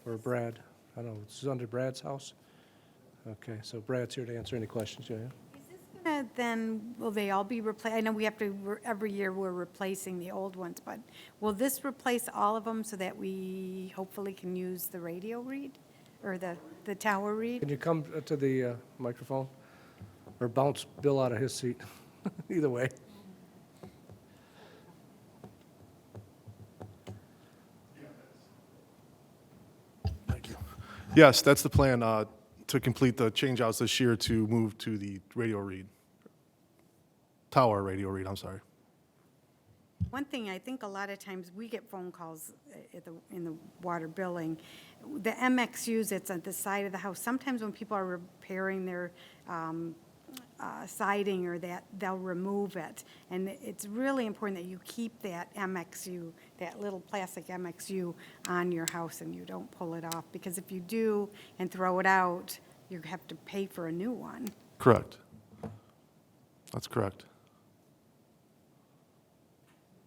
Or Brad? I don't know, this is under Brad's house? Okay, so Brad's here to answer any questions you have. Then, will they all be replaced? I know we have to, every year we're replacing the old ones, but will this replace all of them so that we hopefully can use the radio read or the tower read? Can you come to the microphone? Or bounce Bill out of his seat? Either way. Yes, that's the plan, to complete the changeouts this year to move to the radio read. Tower radio read, I'm sorry. One thing, I think a lot of times we get phone calls in the water billing. The MXUs that's at the side of the house, sometimes when people are repairing their siding or that, they'll remove it. And it's really important that you keep that MXU, that little plastic MXU on your house and you don't pull it off. Because if you do and throw it out, you have to pay for a new one. Correct. That's correct.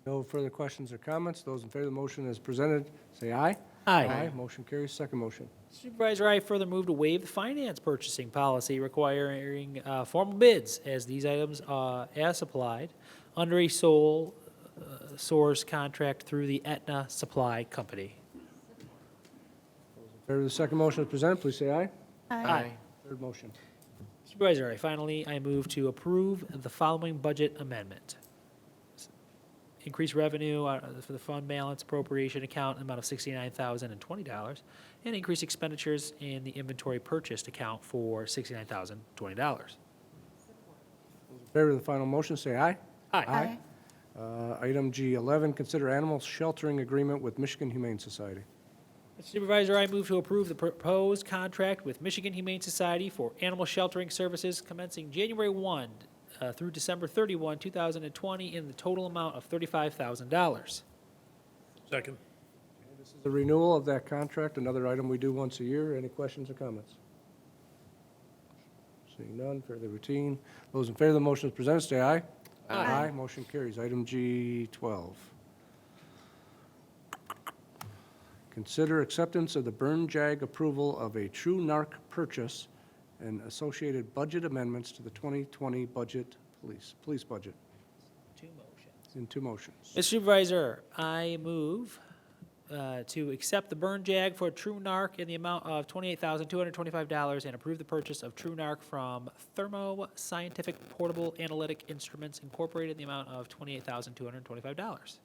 No further questions or comments. Those in favor of the motion as presented, say aye. Aye. Motion carries. Second motion. Supervisor, I further move to waive the finance purchasing policy requiring formal bids as these items as supplied under a sole source contract through the Aetna Supply Company. In favor of the second motion as presented, please say aye. Aye. Third motion. Supervisor, I move to approve the following budget amendment. increase revenue for the fund balance appropriation account in the amount of $69,020, and increase expenditures in the inventory purchased account for $69,020. In favor of the final motion, say aye. Aye. Item G11, consider animal sheltering agreement with Michigan Humane Society. Mr. Supervisor, I move to approve the proposed contract with Michigan Humane Society for animal sheltering services commencing January 1 through December 31, 2020, in the total amount of $35,000. Second. This is the renewal of that contract, another item we do once a year. Any questions or comments? Seeing none, fairly routine. Those in favor of the motion as presented, say aye. Aye. Motion carries. Item G12. Consider acceptance of the Burn Jag approval of a True Narc purchase and associated budget amendments to the 2020 budget, police budget. Two motions. In two motions. Mr. Supervisor, I move to accept the Burn Jag for True Narc in the amount of $28,225 and approve the purchase of True Narc from Thermo Scientific Portable Analytic Instruments Incorporated in the amount of $28,225.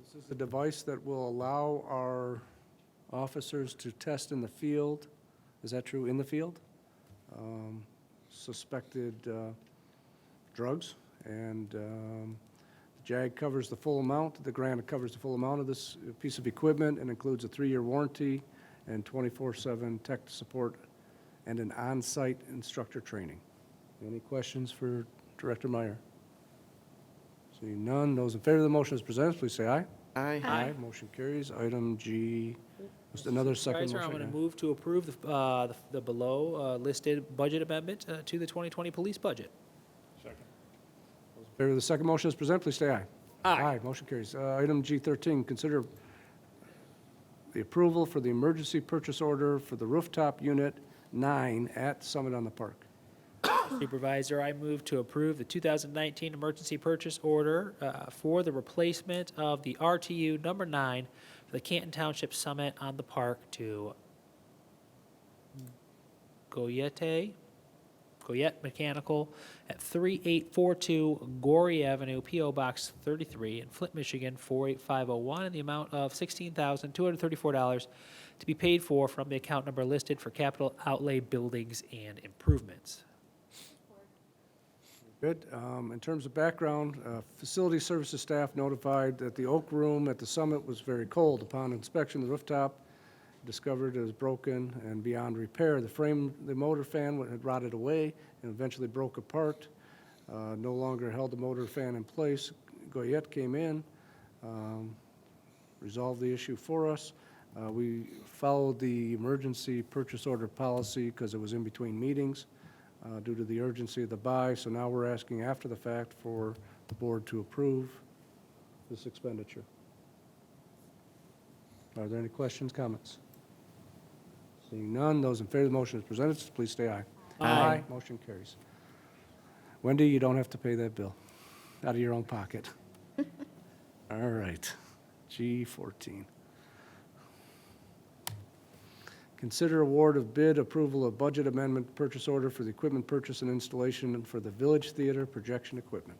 This is a device that will allow our officers to test in the field. Is that true? In the field? Suspected drugs. And the JAG covers the full amount. The grant covers the full amount of this piece of equipment and includes a 3-year warranty and 24/7 tech support and an on-site instructor training. Any questions for Director Meyer? Seeing none, those in favor of the motion as presented, please say aye. Aye. Aye. Motion carries. Item G, just another second motion. Supervisor, I'm going to move to approve the below listed budget amendment to the 2020 police budget. Second. Those in favor of the second motion as presented, please say aye. Aye. Motion carries. Item G13, consider the approval for the emergency purchase order for the rooftop unit 9 at Summit on the Park. Supervisor, I move to approve the 2019 emergency purchase order for the replacement of the RTU number 9 for the Canton Township Summit on the Park to Goyette Mechanical at 3842 Gorey Avenue, P.O. Box 33 in Flint, Michigan, 48501, in the amount of $16,234 to be paid for from the account number listed for capital outlay buildings and improvements. Good. In terms of background, facility services staff notified that the oak room at the Summit was very cold. Upon inspection, the rooftop discovered it was broken and beyond repair. The motor fan had rotted away and eventually broke apart. No longer held the motor fan in place. Goyette came in, resolved the issue for us. We followed the emergency purchase order policy because it was in between meetings due to the urgency of the buy. So now we're asking after the fact for the board to approve this expenditure. Are there any questions, comments? Seeing none, those in favor of the motion as presented, please say aye. Aye. Motion carries. Wendy, you don't have to pay that bill out of your own pocket. All right, G14. Consider award of bid approval of budget amendment purchase order for the equipment purchase and installation for the Village Theater projection equipment.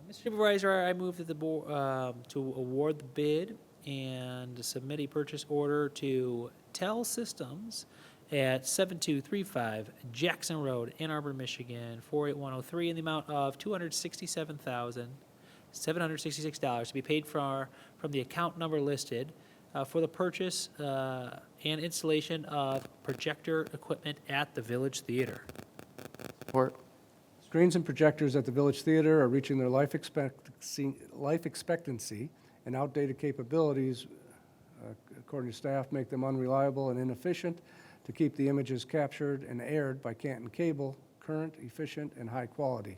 Mr. Supervisor, I move that the board to award the bid and submit a purchase order to Tel Systems at 7235 Jackson Road, Ann Arbor, Michigan, 48103, in the amount of $267,766 to be paid from the account number listed for the purchase and installation of projector equipment at the Village Theater. Support. Screens and projectors at the Village Theater are reaching their life expectancy and outdated capabilities, according to staff, make them unreliable and inefficient to keep the images captured and aired by Canton Cable current, efficient, and high quality.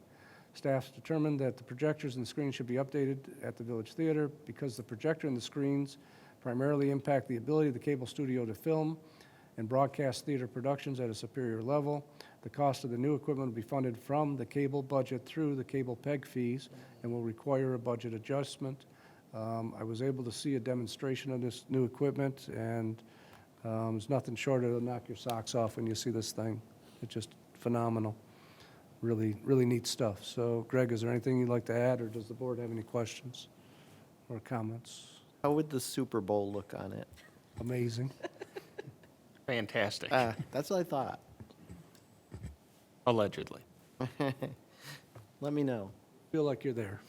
Staff's determined that the projectors and the screens should be updated at the Village Theater because the projector and the screens primarily impact the ability of the cable studio to film and broadcast theater productions at a superior level. The cost of the new equipment will be funded from the cable budget through the cable PEG fees and will require a budget adjustment. I was able to see a demonstration of this new equipment, and it's nothing short of knock your socks off when you see this thing. It's just phenomenal. Really, really neat stuff. So Greg, is there anything you'd like to add, or does the board have any questions or comments? How would the Super Bowl look on it? Amazing. Fantastic, That's what I thought. allegedly. Let me know. Feel like you're there.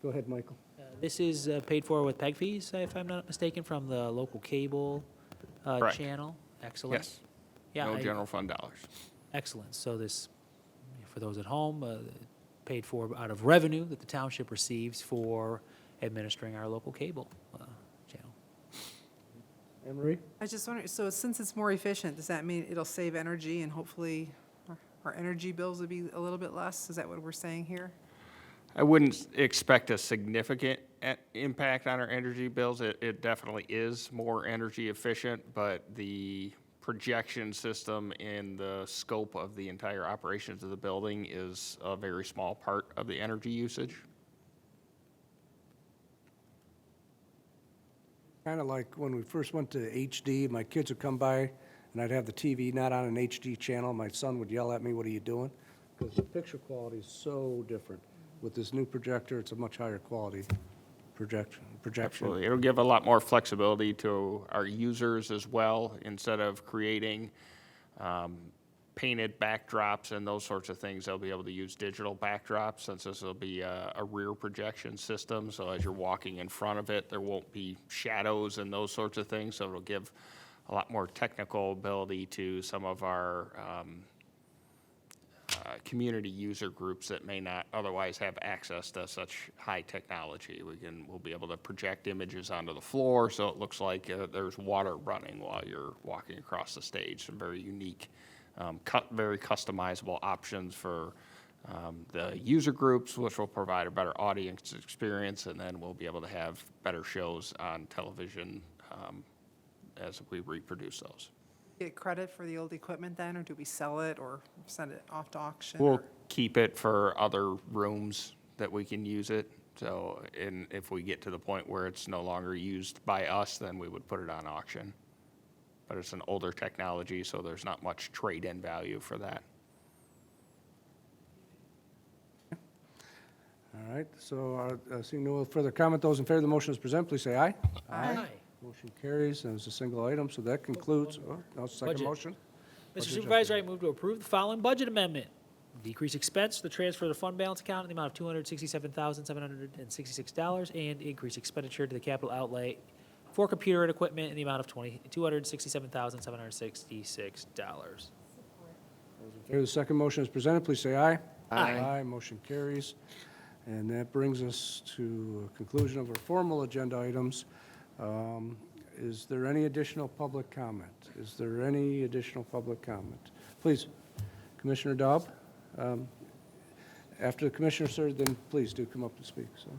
Go ahead, Michael. This is paid for with PEG fees, if I'm not mistaken, from the local cable Correct. channel. Excellent. Yes. Yeah, No I- general fund dollars. Excellent. So this, for those at home, paid for out of revenue that the township receives for administering our local cable channel. Anne Marie? I just wonder, so since it's more efficient, does that mean it'll save energy and hopefully our energy bills will be a little bit less? Is that what we're saying here? I wouldn't expect a significant impact on our energy bills. It definitely is more energy efficient, but the projection system in the scope of the entire operations of the building is a very small part of the energy usage. Kind of like when we first went to HD, my kids would come by and I'd have the TV not on an HD channel. My son would yell at me, "What are you doing?" Because the picture quality is so different. With this new projector, it's a much higher quality projection. Absolutely. It'll give a lot more flexibility to our users as well. Instead of creating painted backdrops and those sorts of things, they'll be able to use digital backdrops, since this will be a rear projection system. So as you're walking in front of it, there won't be shadows and those sorts of things. So it'll give a lot more technical ability to some of our community user groups that may not otherwise have access to such high technology. We'll be able to project images onto the floor, so it looks like there's water running while you're walking across the stage. Some very unique, very customizable options for the user groups, which will provide a better audience experience, and then we'll be able to have better shows on television as we reproduce those. Get credit for the old equipment then, or do we sell it or send it off to auction? We'll or- keep it for other rooms that we can use it. So, if we get to the point where it's no longer used by us, then we would put it on auction. But it's an older technology, so there's not much trade-in value for that. All right, so seeing no further comment, those in favor of the motion as presented, please say aye. Aye. Motion carries, and it's a single item, so that concludes, second Budget. motion. Mr. Budget Supervisor, I move to approve the following budget amendment. Decrease expense, the transfer to fund balance account in the amount of $267,766, and increase expenditure to the capital outlay for computer and equipment in the amount of $267,766. Those in favor of the second motion as presented, please say aye. Aye. Aye, motion carries. And that brings us to a conclusion of our formal agenda items. Is there any additional public comment? Is there any additional public comment? Please, Commissioner Daub. After the commissioner, sir, then please do come up to speak. So.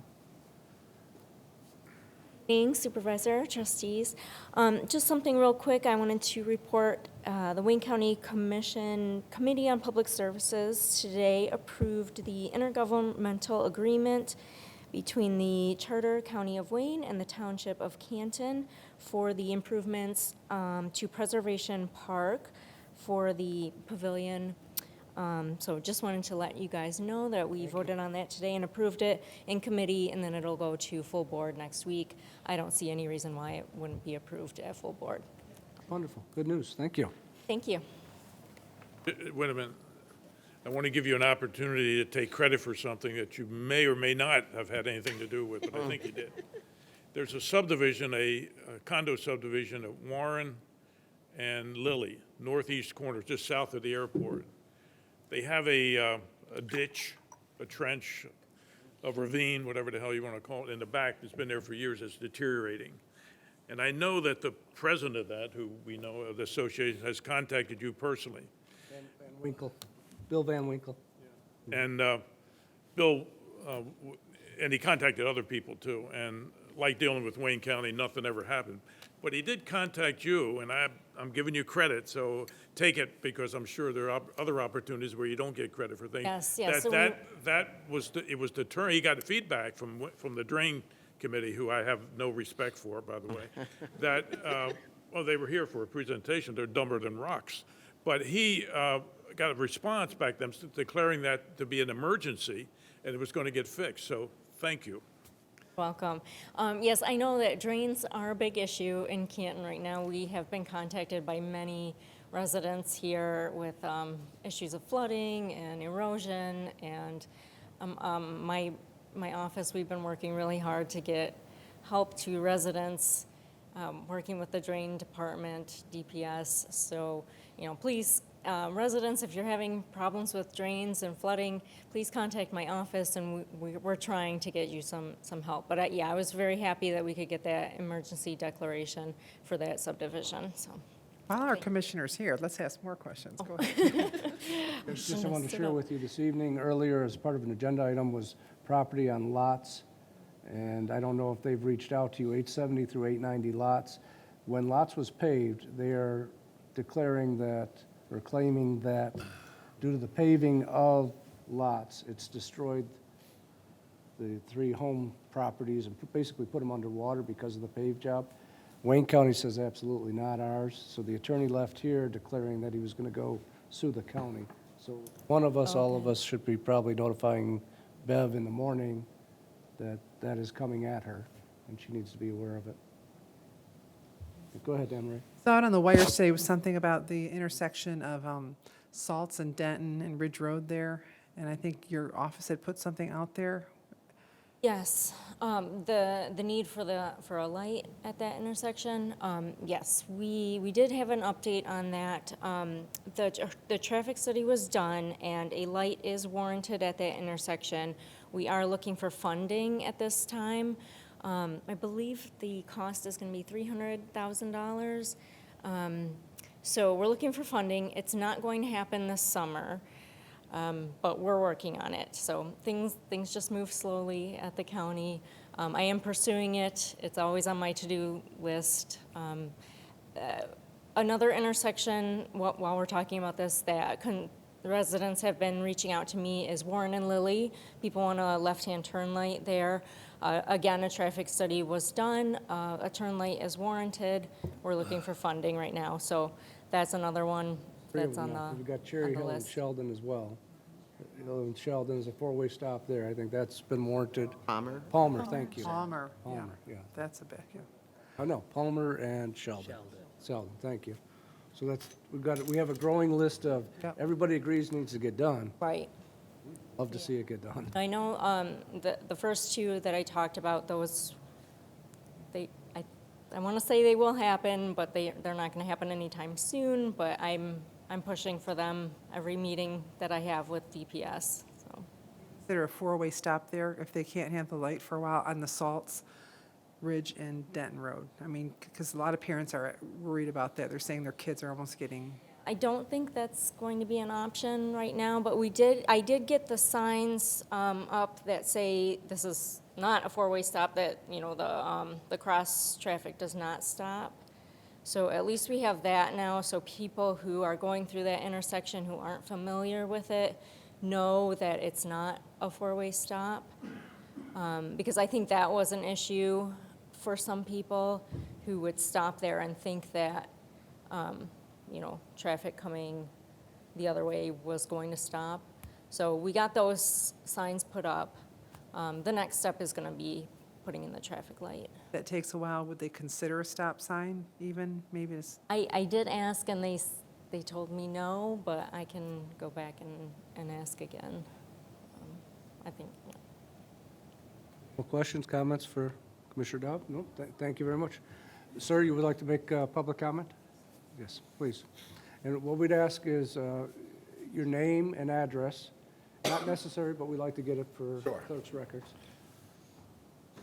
Evening, Supervisor, Trustees. Just something real quick, I wanted to report the Wayne County Committee on Public Services today approved the intergovernmental agreement between the Charter County of Wayne and the Township of Canton for the improvements to Preservation Park for the pavilion. So just wanted to let you guys know that we voted on that today and approved it in committee, and then it'll go to full board next week. I don't see any reason why it wouldn't be approved at full board. Wonderful, good news, thank you. Thank you. Wait a minute. I want to give you an opportunity to take credit for something that you may or may not have had anything to do with, but I think you did. There's a subdivision, a condo subdivision at Warren and Lilly, northeast corner, just south of the airport. They have a ditch, a trench, a ravine, whatever the hell you want to call it, in the back that's been there for years. It's deteriorating. And I know that the president of that, who we know of the association, has contacted you personally. Van Winkle, Bill Van Winkle. And Bill, and he contacted other people too. And like dealing with Wayne County, nothing ever happened. But he did contact you, and I'm giving you credit, so take it, because I'm sure there are other opportunities where you don't get credit for things. Yes, yes. It was determined. He got feedback from the Drain Committee, who I have no respect for, by the way, that well, they were here for a presentation. They're dumber than rocks. But he got a response back then declaring that to be an emergency, and it was going to get fixed, so thank you. Welcome. Yes, I know that drains are a big issue in Canton right now. We have been contacted by many residents here with issues of flooding and erosion, and my office, we've been working really hard to get help to residents, working with the drain department, DPS. So, please, residents, if you're having problems with drains and flooding, please contact my office, and we're trying to get you some help. But I was very happy that we could get that emergency declaration for that subdivision, so. While our commissioner's here, let's ask more questions. Go ahead. Just I wanted to share with you this evening, earlier as part of an agenda item was property on lots. And I don't know if they've reached out to you, 870 through 890 lots. When lots was paved, they are declaring that, or claiming that due to the paving of lots, it's destroyed the 3 home properties and basically put them underwater because of the pave job. Wayne County says absolutely not ours. So the attorney left here declaring that he was going to go sue the county. So one of us, all of us should be probably notifying Bev in the morning that that is coming at her, and she needs to be aware of it. Go ahead, Anne Marie. Saw it on the wire today was something about the intersection of Salts and Denton and Ridge Road there, and I think your office had put something out there. Yes, the need for a light at that intersection, yes, we did have an update on that. The traffic study was done, and a light is warranted at that intersection. We are looking for funding at this time. I believe the cost is going to be $300,000. So we're looking for funding. It's not going to happen this summer. But we're working on it. So things just move slowly at the county. I am pursuing it. It's always on my to-do list. Another intersection, while we're talking about this, that residents have been reaching out to me is Warren and Lilly. People want a left-hand turn light there. Again, a traffic study was done. A turn light is warranted. We're looking for funding right now. So that's another one. That's on the We've got Cherry Hill and list. Sheldon as well. In Sheldon is a 4-way stop there. I think that's been warranted. Palmer? Palmer, thank you. Palmer, Yeah. that's a big, yeah. Oh, no, Palmer and Sheldon. Sheldon, thank you. So we have a growing list of, everybody agrees needs to get done. Right. Love to see it get done. I know the first 2 that I talked about, those, I want to say they will happen, but they're not going to happen anytime soon, but I'm pushing for them every meeting that I have with DPS, so. Consider a 4-way stop there if they can't have the light for a while on the Salts, Ridge, and Denton Road. I mean, because a lot of parents are worried about that. They're saying their kids are almost getting. I don't think that's going to be an option right now, but I did get the signs up that say this is not a 4-way stop, that, the cross traffic does not stop. So at least we have that now, so people who are going through that intersection who aren't familiar with it know that it's not a 4-way stop. Because I think that was an issue for some people who would stop there and think that, traffic coming the other way was going to stop. So we got those signs put up. The next step is going to be putting in the traffic light. That takes a while. Would they consider a stop sign even? Maybe it's. I did ask, and they told me no, but I can go back and ask again. I think. Yeah. More questions, comments for Commissioner Dobb? No, thank you very much. Sir, you would like to make public comment? Yes, please. And what we'd ask is your name and address. Not necessary, but we'd like to get it for clerk's records.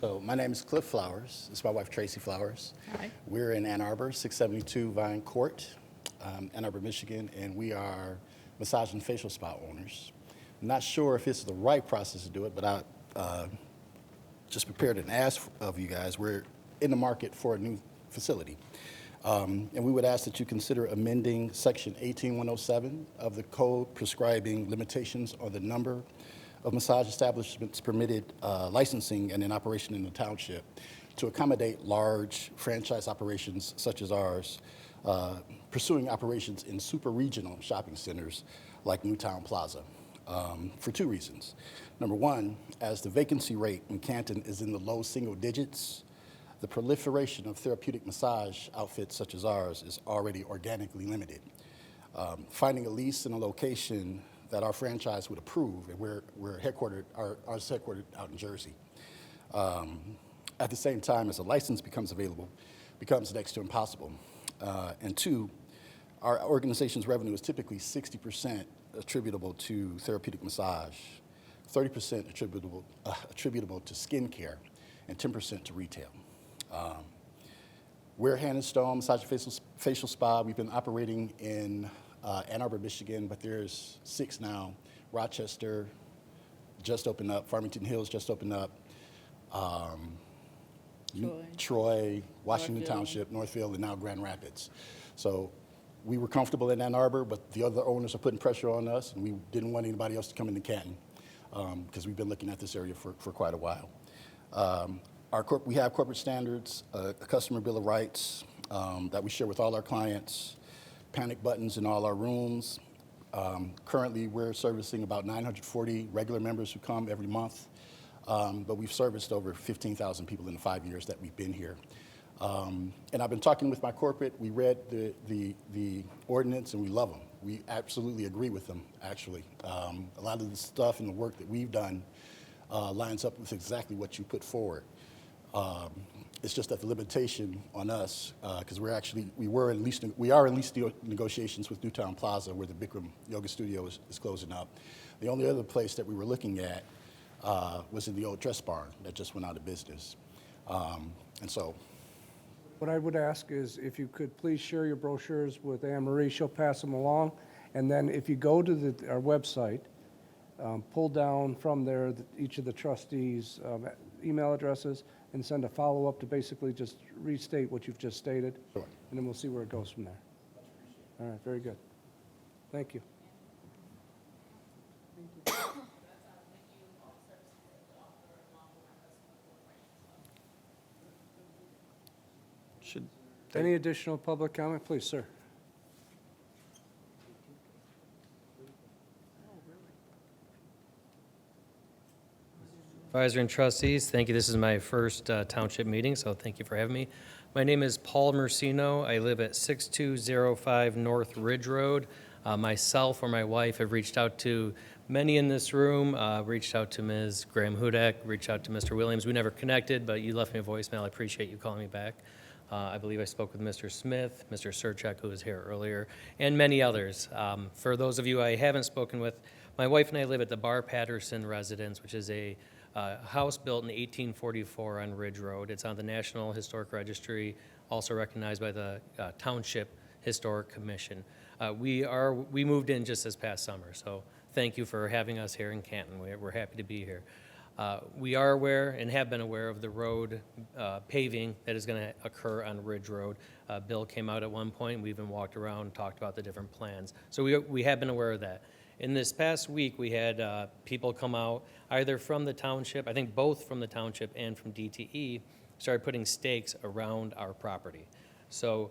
So my name is Cliff Flowers. This is my wife, Tracy Flowers. Hi. We're in Ann Arbor, 672 Vine Court, Ann Arbor, Michigan, and we are massage and facial spa owners. I'm not sure if it's the right process to do it, but I just prepared an ask of you guys. We're in the market for a new facility. And we would ask that you consider amending Section 18107 of the code prescribing limitations on the number of massage establishments permitted licensing and in operation in the township to accommodate large franchise operations such as ours. pursuing operations in super-regional shopping centers like Newtown Plaza for two reasons. Number one, as the vacancy rate in Canton is in the low single digits, the proliferation of therapeutic massage outfits such as ours is already organically limited. Finding a lease in a location that our franchise would approve, and we're headquartered, ours is headquartered out in Jersey. At the same time, as a license becomes available, becomes next to impossible. And two, our organization's revenue is typically 60% attributable to therapeutic massage, 30% attributable to skincare, and 10% to retail. We're Hand and Stone Massage and Facial Spa. We've been operating in Ann Arbor, Michigan, but there's 6 now. Rochester just opened up. Farmington Hills just opened up. Troy, Washington Township, Northfield, and now Grand Rapids. So we were comfortable in Ann Arbor, but the other owners are putting pressure on us, and we didn't want anybody else to come into Canton because we've been looking at this area for quite a while. We have corporate standards, a customer bill of rights that we share with all our clients, panic buttons in all our rooms. Currently, we're servicing about 940 regular members who come every month, but we've serviced over 15,000 people in the 5 years that we've been here. And I've been talking with my corporate. We read the ordinance, and we love them. We absolutely agree with them, actually. A lot of the stuff and the work that we've done lines up with exactly what you put forward. It's just that the limitation on us, because we are in lease negotiations with Newtown Plaza, where the Bikram Yoga Studio is closing up. The only other place that we were looking at was in the old dress barn that just went out of business. And so, What I would ask is if you could please share your brochures with Anne Marie, she'll pass them along. And then if you go to our website, pull down from there each of the trustees' email addresses and send a follow-up to basically just restate what you've just stated. Sure. And then we'll see where it goes from there. All right, very good. Thank you. Any additional public comment? Please, sir. Supervisor and trustees, thank you. This is my first township meeting, so thank you for having me. My name is Paul Mersino. I live at 6205 North Ridge Road. Myself or my wife have reached out to many in this room, reached out to Ms. Graham-Hudak, reached out to Mr. Williams. We never connected, but you left me a voicemail. I appreciate you calling me back. I believe I spoke with Mr. Smith, Mr. Surchak, who was here earlier, and many others. For those of you I haven't spoken with, my wife and I live at the Bar Patterson residence, which is a house built in 1844 on Ridge Road. It's on the National Historic Registry, also recognized by the Township Historic Commission. We moved in just this past summer, so thank you for having us here in Canton. We're happy to be here. We are aware and have been aware of the road paving that is going to occur on Ridge Road. Bill came out at one point. We even walked around and talked about the different plans. So we have been aware of that. In this past week, we had people come out, either from the township, I think both from the township and from DTE, started putting stakes around our property. So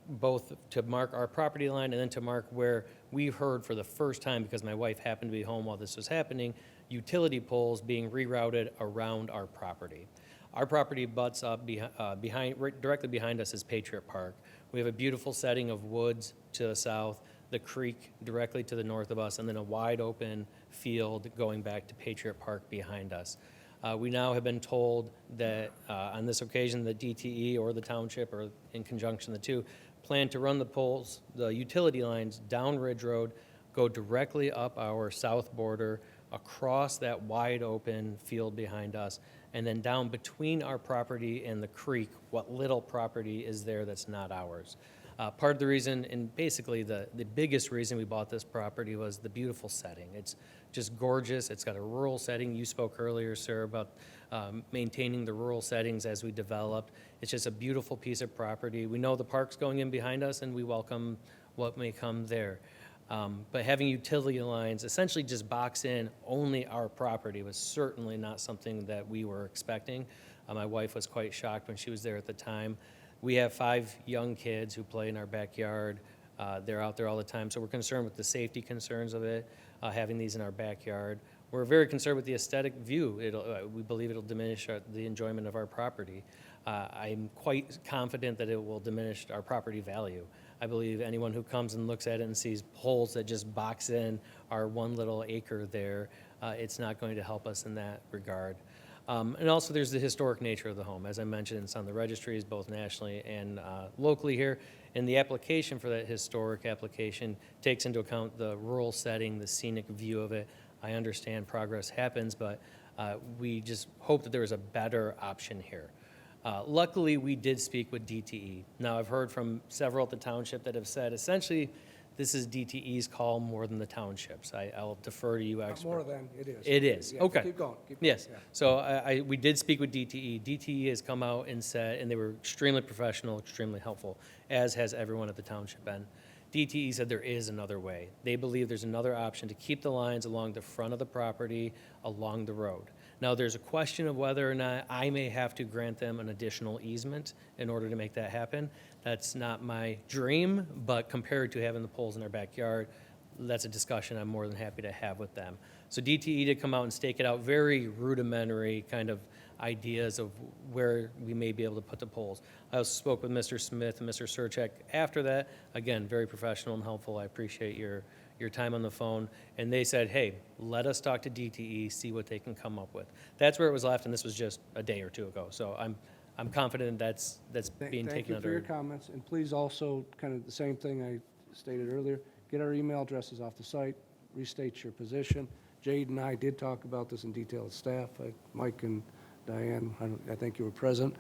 both to mark our property line and then to mark where we heard for the first time, because my wife happened to be home while this was happening, utility poles being rerouted around our property. Our property butts up directly behind us is Patriot Park. We have a beautiful setting of woods to the south, the creek directly to the north of us, and then a wide open field going back to Patriot Park behind us. We now have been told that on this occasion, the DTE or the township, or in conjunction the two, plan to run the poles, the utility lines down Ridge Road, go directly up our south border, across that wide open field behind us, and then down between our property and the creek, what little property is there that's not ours. Part of the reason, and basically the biggest reason we bought this property, was the beautiful setting. It's just gorgeous. It's got a rural setting. You spoke earlier, sir, about maintaining the rural settings as we developed. It's just a beautiful piece of property. We know the park's going in behind us, and we welcome what may come there. But having utility lines essentially just box in only our property was certainly not something that we were expecting. My wife was quite shocked when she was there at the time. We have 5 young kids who play in our backyard. They're out there all the time, so we're concerned with the safety concerns of it, having these in our backyard. We're very concerned with the aesthetic view. We believe it'll diminish the enjoyment of our property. I'm quite confident that it will diminish our property value. I believe anyone who comes and looks at it and sees poles that just box in our one little acre there, it's not going to help us in that regard. And also there's the historic nature of the home. As I mentioned, it's on the registries, both nationally and locally here. And the application for that historic application takes into account the rural setting, the scenic view of it. I understand progress happens, but we just hope that there is a better option here. Luckily, we did speak with DTE. Now, I've heard from several at the township that have said, essentially, this is DTE's call more than the township's. I'll defer to you, expert. More than, it is. It is, Yeah, okay. Keep going. Yes, yeah. so we did speak with DTE. DTE has come out and said, and they were extremely professional, extremely helpful, as has everyone at the township been. DTE said there is another way. They believe there's another option to keep the lines along the front of the property, along the road. Now, there's a question of whether or not I may have to grant them an additional easement in order to make that happen. That's not my dream, but compared to having the poles in their backyard, that's a discussion I'm more than happy to have with them. So DTE did come out and stake it out, very rudimentary kind of ideas of where we may be able to put the poles. I also spoke with Mr. Smith and Mr. Surchek after that. Again, very professional and helpful. I appreciate your time on the phone. And they said, hey, let us talk to DTE, see what they can come up with. That's where it was left, and this was just a day or two ago. So I'm confident that's being taken Thank you under. for your comments, and please also, kind of the same thing I stated earlier, get our email addresses off the site, restate your position. Jade and I did talk about this in detail with staff, Mike and Diane, I think you were present.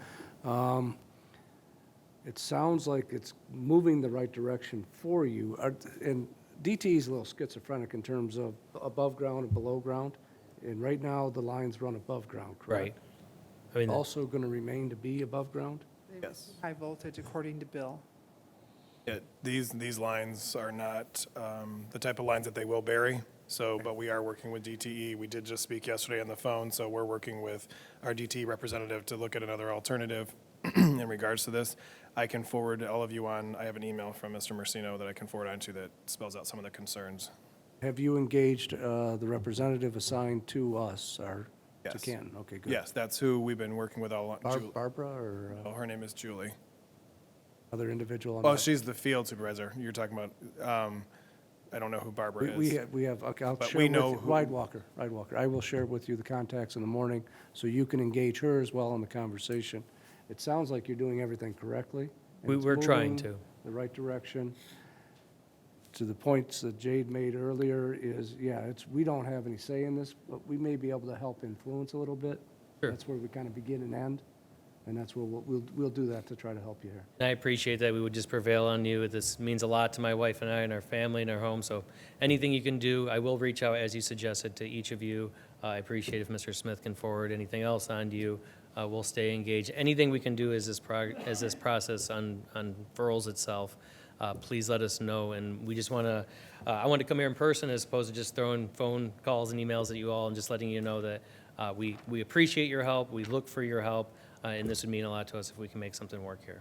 It sounds like it's moving the right direction for you, and DTE is a little schizophrenic in terms of above ground and below ground, and right now the lines run above ground, correct? Right. I mean, Also going to remain to be above ground? Yes. High voltage, according to Bill. Yeah, these lines are not the type of lines that they will bury. So, but we are working with DTE. We did just speak yesterday on the phone, so we're working with our DTE representative to look at another alternative in regards to this. I can forward all of you on, I have an email from Mr. Mercino that I can forward on to that spells out some of the concerns. Have you engaged the representative assigned to us, or to Yes. Canton? Okay, good. Yes, that's who we've been working with all along. Barbara, or Oh, her name is Julie. other individual? on Well, that? she's the field supervisor. You're talking about, I don't know who Barbara is. We have, okay, I'll But share we with know you, who- Ride Walker. I will share with you the contacts in the morning, so you can engage her as well in the conversation. It sounds like you're doing everything correctly. and it's We're trying moving to. the right direction. To the points that Jade made earlier is, yeah, we don't have any say in this, but we may be able to help influence a little bit. Sure. That's where we kind of begin and end, and that's where we'll do that to try to help you here. I appreciate that. We would just prevail on you. This means a lot to my wife and I and our family and our home. So anything you can do, I will reach out, as you suggested, to each of you. I appreciate if Mr. Smith can forward anything else on to you. We'll stay engaged. Anything we can do as this process unfurls itself, please let us know. And we just want to, I want to come here in person as opposed to just throwing phone calls and emails at you all and just letting you know that we appreciate your help. We look for your help. And this would mean a lot to us if we can make something work here.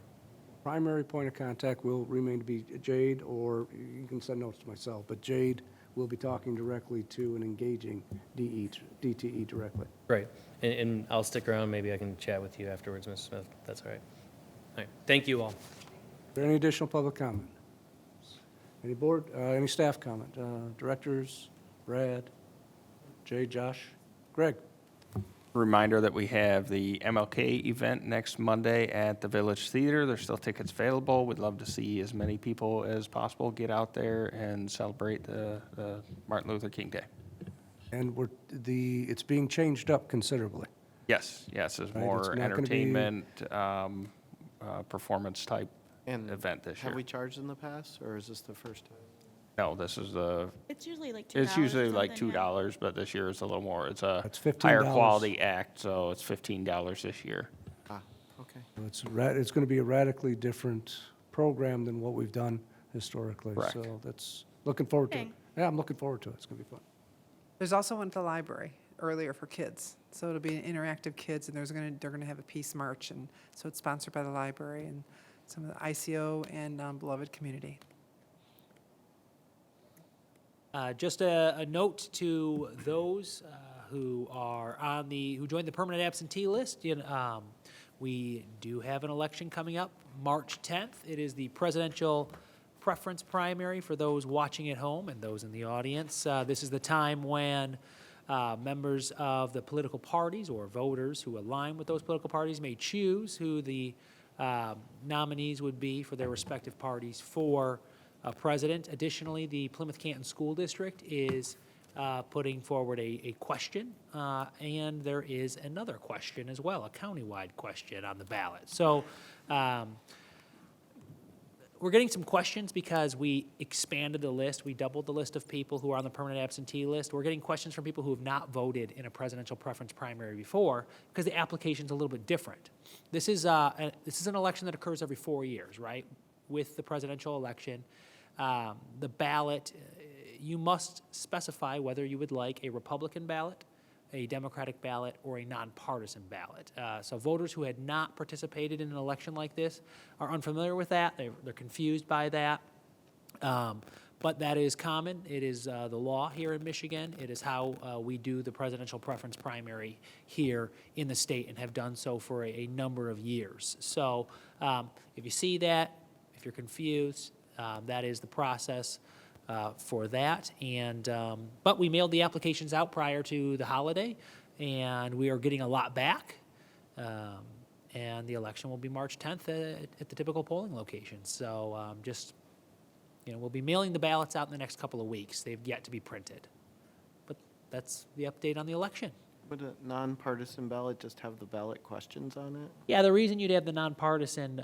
Primary point of contact will remain to be Jade, or you can send notes to myself, but Jade will be talking directly to and engaging DTE directly. Great. And I'll stick around. Maybe I can chat with you afterwards, Mr. Smith. That's all right. All right. Thank you all. Is there any additional public comment? Any board, any staff comment? Directors, Brad, Jay, Josh, Greg? Reminder that we have the MLK event next Monday at the Village Theater. There's still tickets available. We'd love to see as many people as possible get out there and celebrate the Martin Luther King Day. And it's being changed up considerably. Yes, there's Right, it's more not gonna be- entertainment, performance type And event this year. have we charged in the past, or is this the first time? No, this is It's usually like $2. it's usually or like something, yeah. $2, but this year it's a little more. It's a It's $15. higher quality act, so it's $15 this year. Ah, okay. It's going to be a radically different program than what we've done historically. Correct. So that's, looking forward to it. Okay. Yeah, I'm looking forward to it. It's going to be fun. There's also one at the library earlier for kids. So it'll be an interactive kids, and they're going to have a peace march, and so it's sponsored by the library, and some of the ICO and beloved community. Just a note to those who are who joined the permanent absentee list. We do have an election coming up, March 10th. It is the presidential preference primary for those watching at home and those in the audience. This is the time when members of the political parties or voters who align with those political parties may choose who the nominees would be for their respective parties for president. Additionally, the Plymouth Canton School District is putting forward a question, and there is another question as well, a countywide question on the ballot. So we're getting some questions because we expanded the list. We doubled the list of people who are on the permanent absentee list. We're getting questions from people who have not voted in a presidential preference primary before because the application's a little bit different. This is an election that occurs every 4 years, right? With the presidential election, the ballot, you must specify whether you would like a Republican ballot, a Democratic ballot, or a nonpartisan ballot. So voters who had not participated in an election like this are unfamiliar with that. They're confused by that. But that is common. It is the law here in Michigan. It is how we do the presidential preference primary here in the state and have done so for a number of years. So if you see that, if you're confused, that is the process for that. And but we mailed the applications out prior to the holiday, and we are getting a lot back. And the election will be March 10th at the typical polling locations. So just, we'll be mailing the ballots out in the next couple of weeks. They've yet to be printed. But that's the update on the election. Would a nonpartisan ballot just have the ballot questions on it? Yeah, the reason you'd have the nonpartisan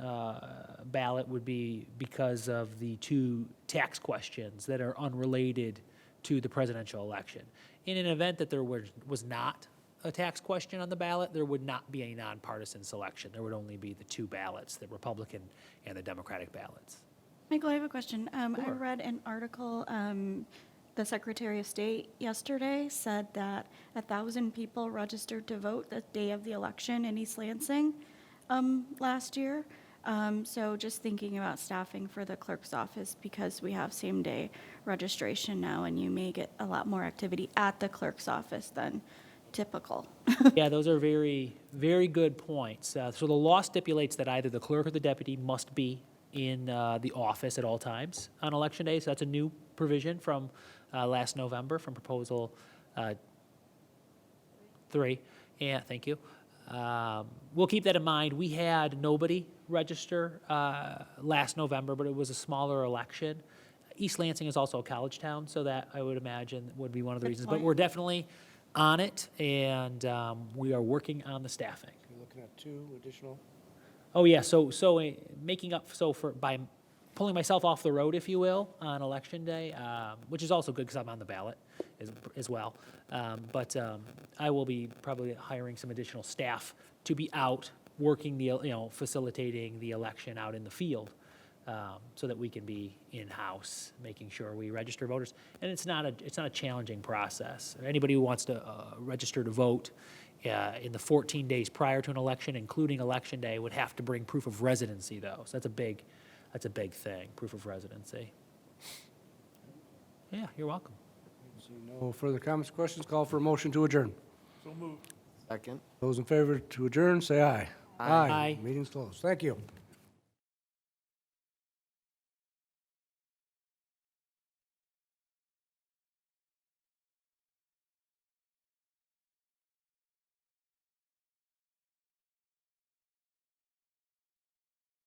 ballot would be because of the 2 tax questions that are unrelated to the presidential election. In an event that there was not a tax question on the ballot, there would not be a nonpartisan selection. There would only be the 2 ballots, the Republican and the Democratic ballots. Michael, I have a question. I read an article, the Secretary of State yesterday said that 1,000 people registered to vote the day of the election in East Lansing last year. So just thinking about staffing for the clerk's office, because we have same-day registration now, and you may get a lot more activity at the clerk's office than typical. Yeah, those are very, very good points. So the law stipulates that either the clerk or the deputy must be in the office at all times on election day. So that's a new provision from last November from Proposal 3. Yeah, thank you. We'll keep that in mind. We had nobody register last November, but it was a smaller election. East Lansing is also a college town, so that I would imagine would be one of the reasons. But we're definitely on it, and we are working on the staffing. You're looking at 2 additional? Oh, yeah, so making up, by pulling myself off the road, if you will, on election day, which is also good because I'm on the ballot as well. But I will be probably hiring some additional staff to be out working facilitating the election out in the field, so that we can be in-house, making sure we register voters. And it's not a challenging process. Anybody who wants to register to vote in the 14 days prior to an election, including election day, would have to bring proof of residency, though. So that's a big thing, proof of residency. Yeah, you're welcome. No further comments, questions, call for a motion to adjourn. So moved. Second. Those in favor to adjourn, say aye. Aye. Meeting's closed. Thank you.